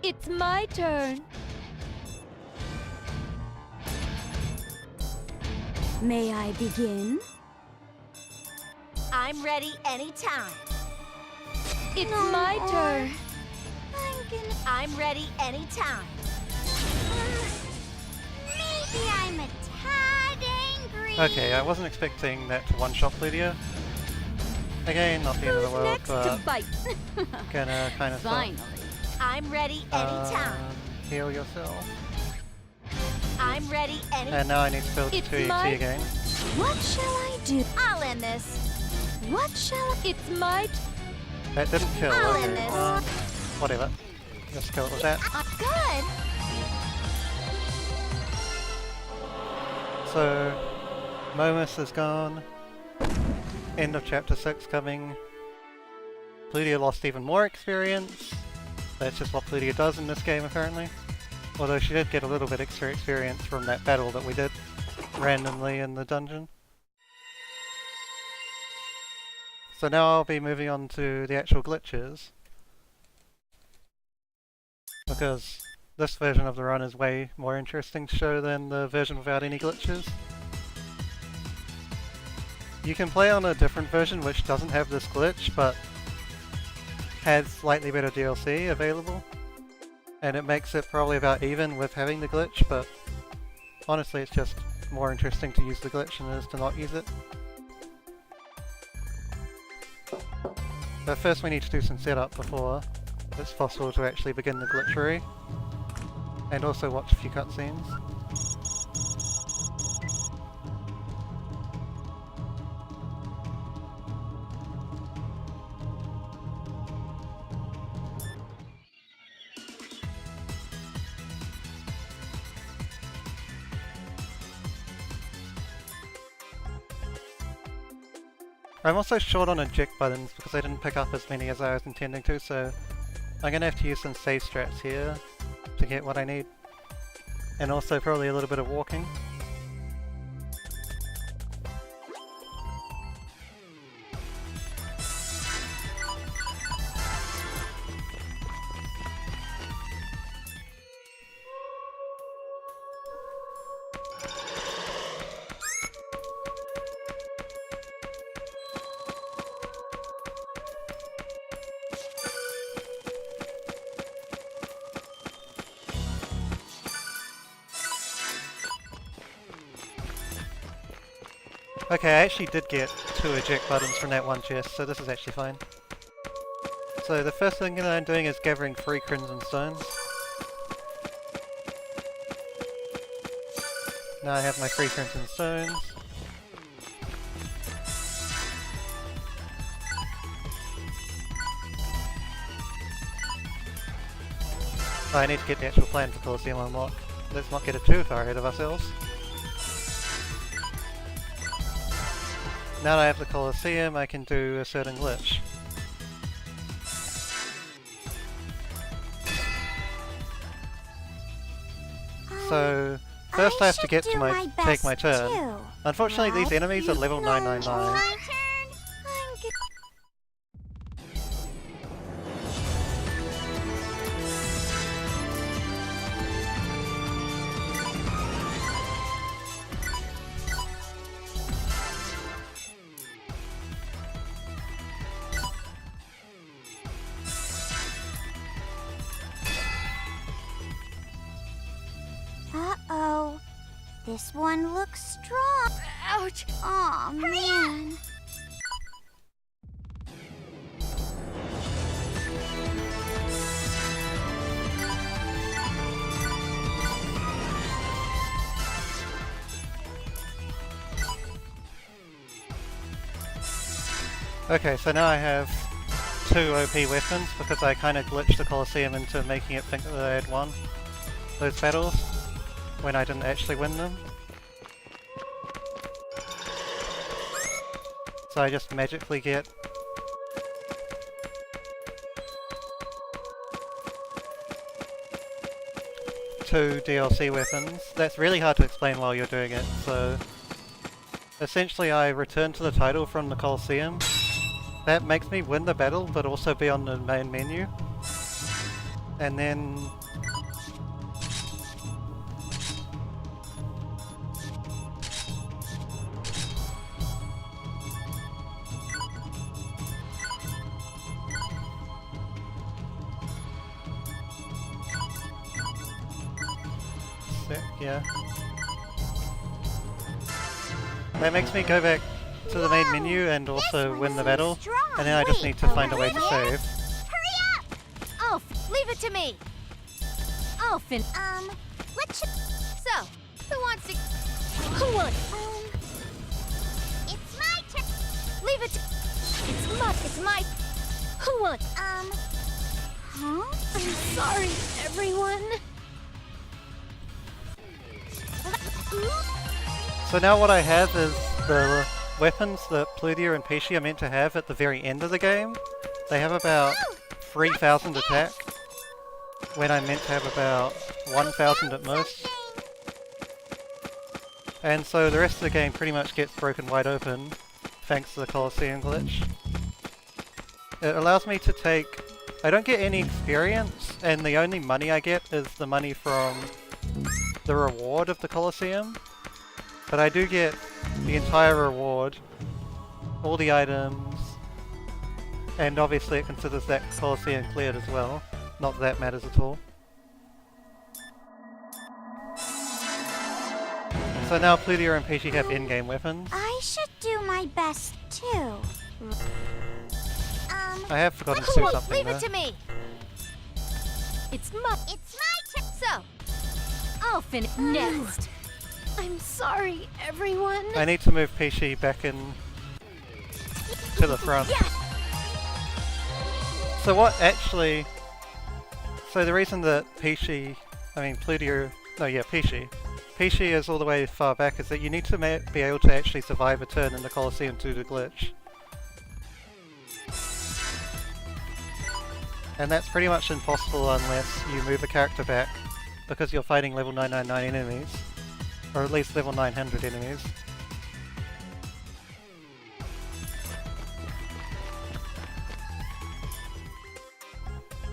It's my turn. May I begin? I'm ready anytime. It's my turn. I'm ready anytime. Maybe I'm a tad angry. Okay, I wasn't expecting that to one-shot Plutia. Again, not the end of the Who's world, next but to bite? gonna kind of Finally. I'm ready anytime. Heal yourself. I'm ready anytime. And now I need to build It's 2 EXE my- again. What shall I do? I'll end this. What shall I... It's my... That didn't kill, I'll okay. end this. Whatever. Just kill it with that. Good. So, Momus is gone. End of chapter 6 coming. Plutia lost even more experience. That's just what Plutia does in this game apparently. Although she did get a little bit extra experience from that battle that we did randomly in the dungeon. So now I'll be moving on to the actual glitches. Because this version of the run is way more interesting to show than the version without any glitches. You can play on a different version which doesn't have this glitch, but has slightly better DLC available. And it makes it probably about even with having the glitch, but honestly it's just more interesting to use the glitch than it is to not use it. But first we need to do some setup before it's possible to actually begin the glitchery. And also watch a few cutscenes. I'm also short on eject buttons because I didn't pick up as many as I was intending to, so I'm gonna have to use some save strats here to get what I need. And also probably a little bit of walking. Okay, I actually did get 2 eject buttons from that one chest, so this is actually fine. So the first thing that I'm doing is gathering 3 crimson stones. Now I have my 3 crimson stones. I need to get the actual plan for Colosseum unlocked. Let's not get it too far ahead of ourselves. Now that I have the Colosseum, I can do a certain glitch. So, first I have to get to take my turn. Too. Unfortunately, these enemies are level 999. My turn. I'm good. Uh-oh. This one looks strong. Ouch! Aw, man. Okay, so now I have 2 OP weapons because I kind of glitched the Colosseum into making it think that I had won those battles when I didn't actually win them. So I just magically get two DLC weapons. That's really hard to explain while you're doing it, so essentially I return to the title from the Colosseum. That makes me win the battle, but also be on the main menu. And then... yeah. That makes me go back to the main menu and also win the battle, and then I just need to find a way to save. Hurry up! Oh, leave it to me. I'll fin. What should... So, who wants to... Who won? It's my turn. Leave it to... It's my... Who won? Huh? I'm sorry, everyone. So now what I have is the weapons that Plutia and Peachy are meant to have at the very end of the game. They have about 3,000 attack, when I'm meant to have about 1,000 at most. And so the rest of the game pretty much gets broken wide open, thanks to the Colosseum glitch. It allows me to take... I don't get any experience, and the only money I get is the money from the reward of the Colosseum. But I do get the entire reward, all the items, and obviously it considers that Colosseum cleared as well. Not that that matters at all. So now Plutia and Peachy have in-game weapons. I should do my best too. I have forgotten to do something Leave though. it to me. It's my turn. So, I'll finish next. I'm sorry, everyone. I need to move Peachy back in to the front. Yeah. So what actually... So the reason that Peachy... I mean Plutia... No, yeah, Peachy. Peachy is all the way far back is that you need to be able to actually survive a turn in the Colosseum to the glitch. And that's pretty much impossible unless you move a character back, because you're fighting level 999 enemies. Or at least level 900 enemies.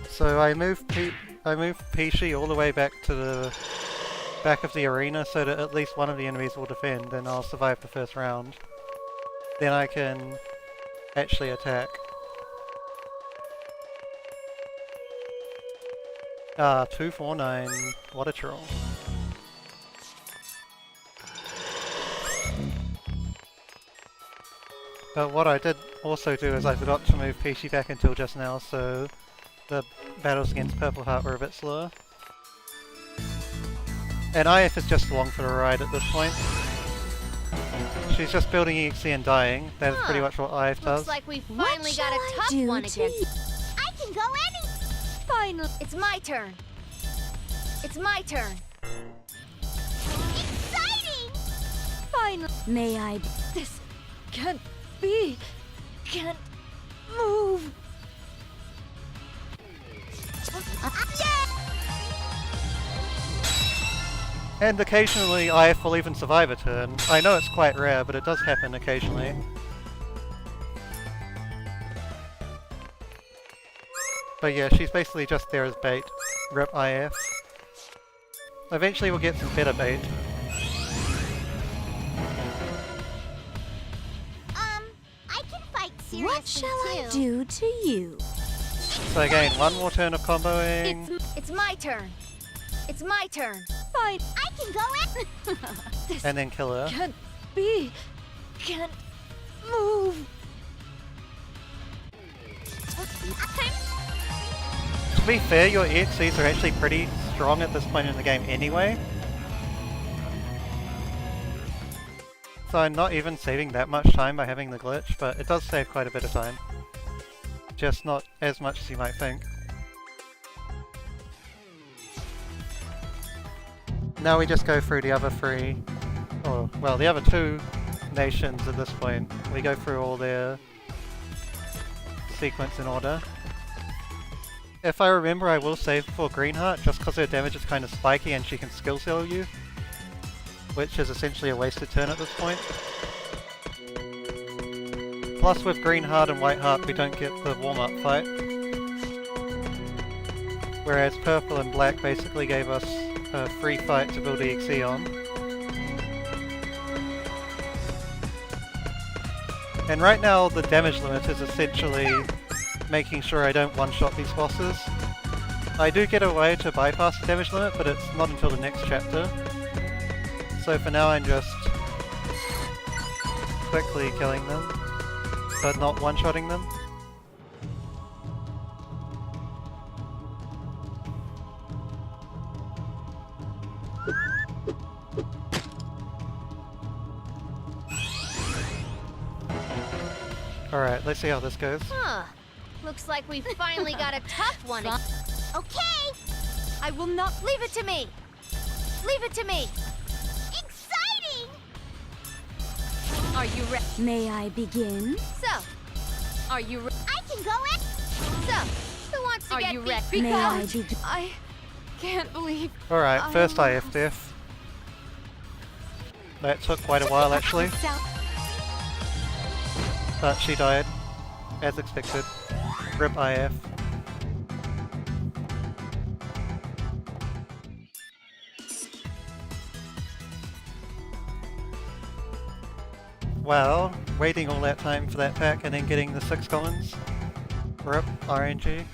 So I move Peachy all the way back to the back of the arena so that at least one of the enemies will defend, and I'll survive the first round. Then I can actually attack. 249, what a troll. But what I did also do is I forgot to move Peachy back until just now, so the battles against Purple Heart were a bit slower. And IF is just along for the ride at this point. She's just building EXE and dying. That is pretty much what IF does. looks like we finally got a tough one against... I can go any... Finally, it's my turn. It's my turn. Exciting! Finally. May I? This can't be. Can't move. And occasionally IF will even survive a turn. I know it's quite rare, but it does happen occasionally. But yeah, she's basically just there as bait. Rip IF. Eventually we'll get some better bait. I can fight seriously. What shall I do to you? So again, one more turn of comboing. It's my turn. It's my turn. Fine. I can go in. This And then kill her. can't be. Can't move. To be fair, your EXCs are actually pretty strong at this point in the game anyway. So I'm not even saving that much time by having the glitch, but it does save quite a bit of time. Just not as much as you might think. Now we just go through the other three, or well, the other two nations at this point. We go through all their sequence in order. If I remember, I will save for Greenheart, just because her damage is kind of spiky and she can skill sell you, which is essentially a wasted turn at this point. Plus with Greenheart and Whiteheart we don't get the warm-up fight. Whereas Purple and Black basically gave us a free fight to build EXE on. And right now the damage limit is essentially making sure I don't one-shot these bosses. I do get a way to bypass the damage limit, but it's not until the next chapter. So for now I'm just quickly killing them, but not one-shotting them. Alright, let's see how this goes. Huh. Looks like we finally got a tough one. Okay. I will not. Leave it to me. Leave it to me. Exciting. Are you ready? May I begin? So, are you ready? I can go in. So, who wants to get you beat? ready? May I begin? I can't believe. Alright, first IF death. That took quite a while actually, but she died, as expected. Rip IF. Well, waiting all that time for that pack and then getting the 6 commons. Rip RNG.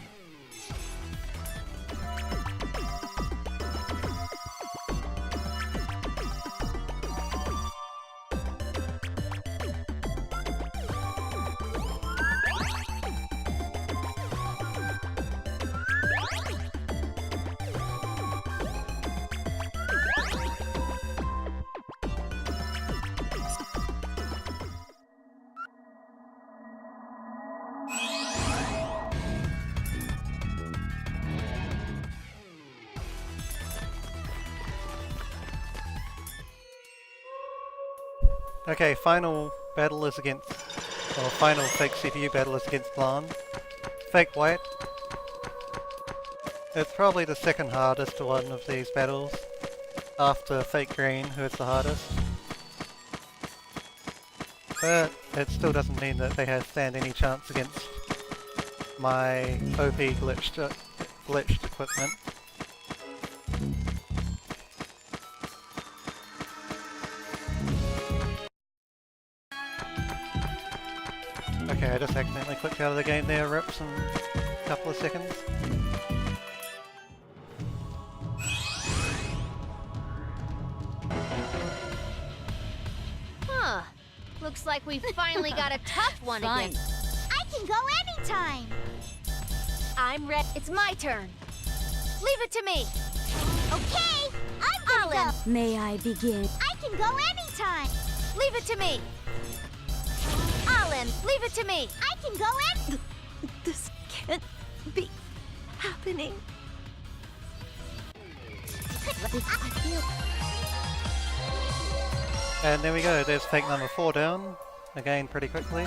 Okay, final battle is against, or final fake CPU battle is against Lan. Fake White. It's probably the second hardest one of these battles, after Fake Green, who is the hardest. But it still doesn't mean that they stand any chance against my OP glitched equipment. Okay, I just accidentally clicked out of the game there, rips in a couple of seconds. Huh. Looks like we finally got a tough one Fine. again. I can go anytime. I'm ready. It's my turn. Leave it to me. Okay. I'm gonna go. May I begin? I can go anytime. Leave it to me. Alan, leave it to me. I can go in. This can't be happening. And there we go, there's fake number 4 down. Again, pretty quickly.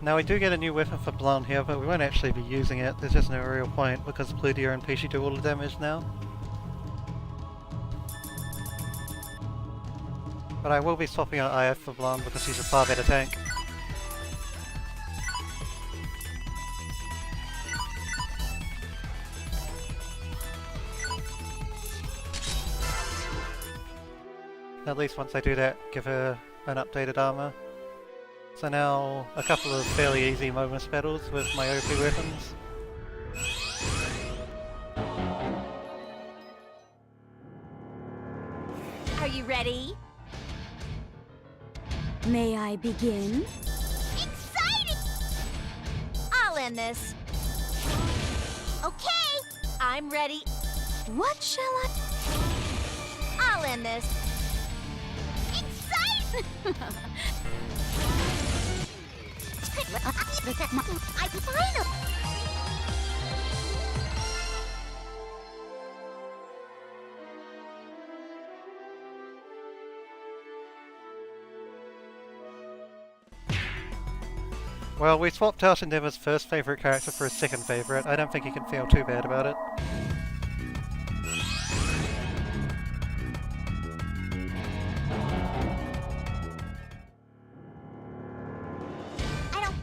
Now we do get a new weapon for Blonde here, but we won't actually be using it. There's just no real point because Plutia and Peachy do all the damage now. But I will be swapping out IF for Blonde because he's a far better tank. At least once I do that, give her an updated armor. So now, a couple of fairly easy Momus battles with my OP weapons. Are you ready? May I begin? Exciting! I'll end this. Okay, I'm ready. What shall I... I'll end this. Exciting! I final. Well, we swapped out Endeavor's first favourite character for his second favourite. I don't think he can feel too bad about it.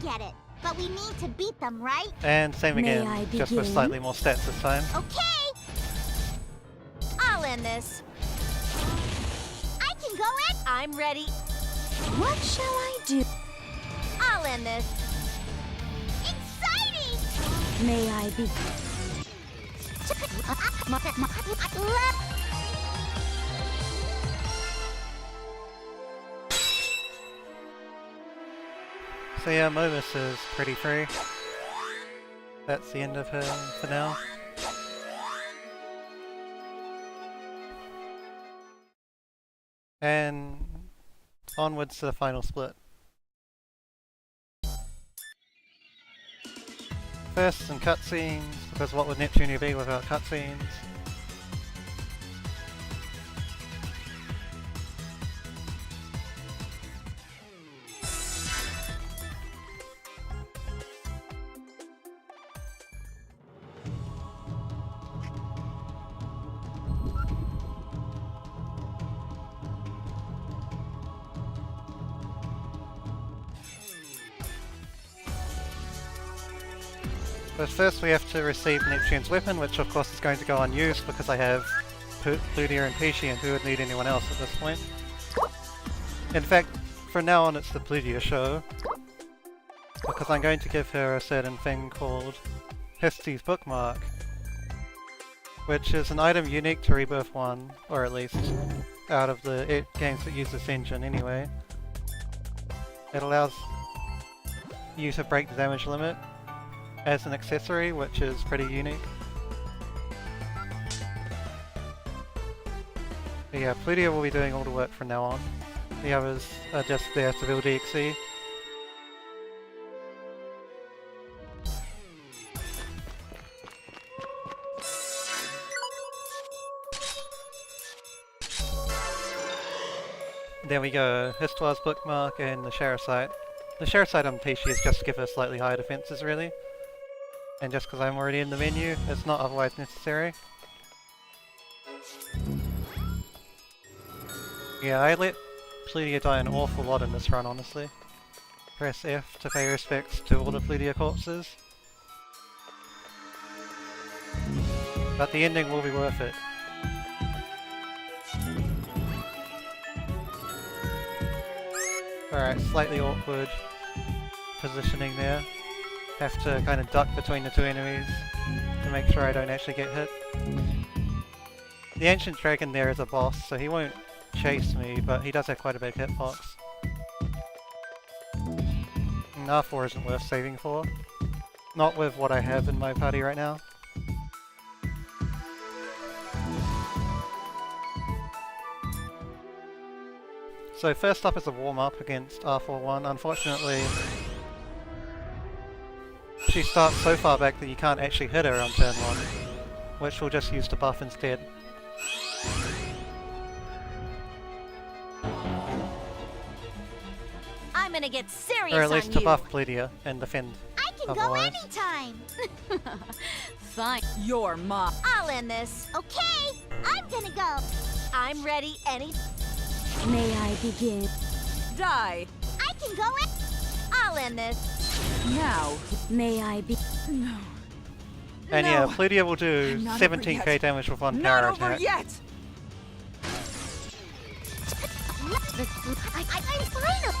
Get it, but we need to beat them, right? And same again, just with slightly more stats this time. Okay! I'll end this. I can go in! I'm ready. What shall I do? I'll end this. Exciting! May I be... So yeah, Momus is pretty free. That's the end of him for now. And onwards to the final split. First, some cutscenes, because what would Neptunia be without cutscenes? But first we have to receive Neptune's weapon, which of course is going to go unused because I have Plutia and Peachy, and who would need anyone else at this point. In fact, from now on it's the Plutia show, because I'm going to give her a certain thing called Histy's Bookmark, which is an item unique to Rebirth 1, or at least out of the games that use this engine anyway. It allows you to break the damage limit as an accessory, which is pretty unique. But yeah, Plutia will be doing all the work from now on. The others are just there to build EXE. There we go, Histoire's Bookmark and the Charisite. The Charisite on Peachy is just to give her slightly higher defenses really. And just because I'm already in the menu, it's not otherwise necessary. Yeah, I let Plutia die an awful lot in this run, honestly. Press F to pay respects to all the Plutia corpses. But the ending will be worth it. Alright, slightly awkward positioning there. Have to kind of duck between the two enemies. to make sure I don't actually get hit. The Ancient Dragon there is a boss, so he won't chase me, but he does have quite a big hitbox. And R4 isn't worth saving for. Not with what I have in my party right now. So first up is a warm-up against R41. Unfortunately, she starts so far back that you can't actually hit her on turn 1, which we'll just use to buff instead. I'm gonna get serious Or at least on to you. buff Pledia and defend I can otherwise. go anytime. Fine. Your mom. I'll end this. Okay, I'm gonna go. I'm ready any... May I begin? Die. I can go in. I'll end this. Now. May I be... No. And No. yeah, Pledia will do I'm not over 17k yet. damage with one Not power over attack. yet. I'm fine.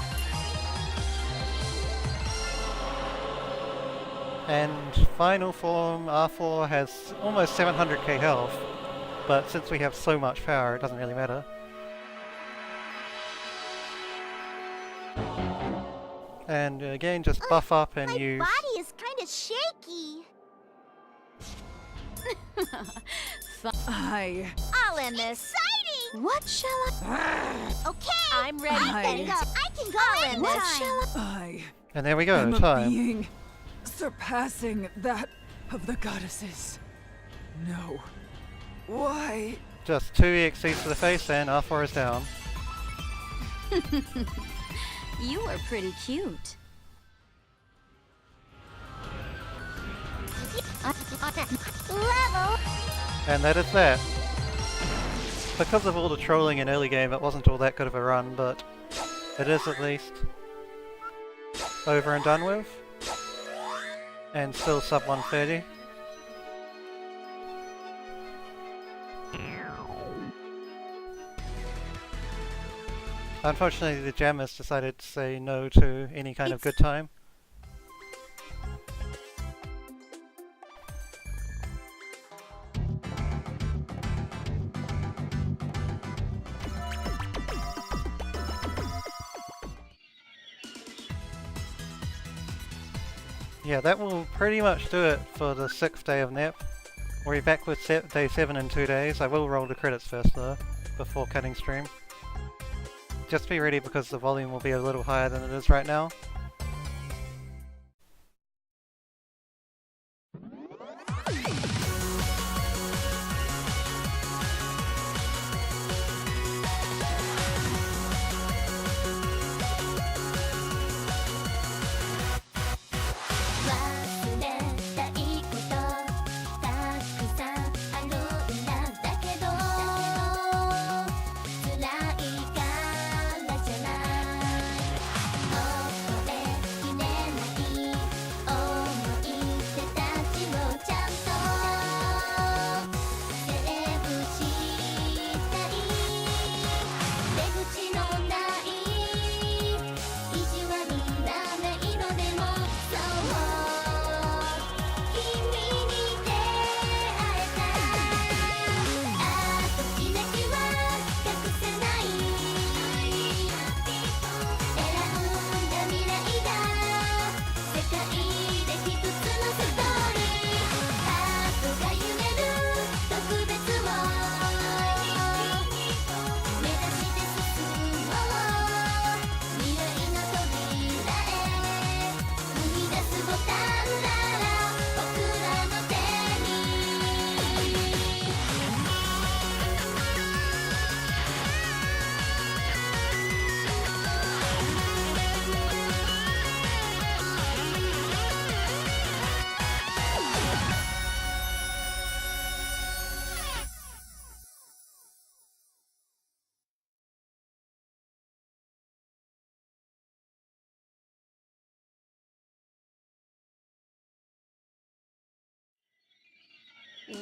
And final form, R4 has almost 700k health, but since we have so much power, it doesn't really matter. And again, just buff up and My use... body is kind of shaky. I'll end this. Exciting! What shall I... Okay, I'm ready. I'm gonna go. I can go I'll end anytime. this. Shall I... I And there we go, am a time. being surpassing that of the goddesses. No. Why? Just 2 EXCs to the face and R4 is down. You are pretty cute. Level. And that is that. Because of all the trolling in early game, it wasn't all that good of a run, but it is at least over and done with. And still sub 130. Unfortunately, the jammers decided to say no to any kind of good time. Yeah, that will pretty much do it for the 6th day of Nep. We'll be back with day 7 in 2 days. I will roll the credits first though, before cutting stream. Just be ready because the volume will be a little higher than it is right now.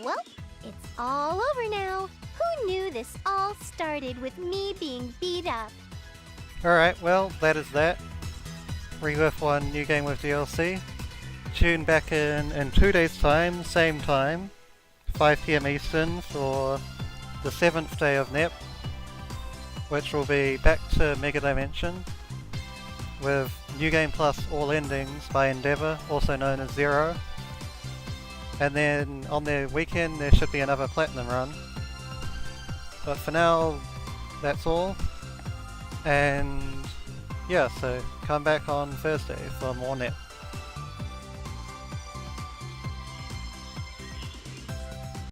Well, it's all over now. Who knew this all started with me being beat up? Alright, well, that is that. Rebirth 1 New Game with DLC. tune back in 2 days time, same time, 5 PM Eastern for the 7th day of Nep, which will be back to Mega Dimension with New Game Plus All Endings by Endeavour, also known as Zero. And then on the weekend there should be another Platinum run. But for now, that's all. And yeah, so come back on Thursday for more Nep.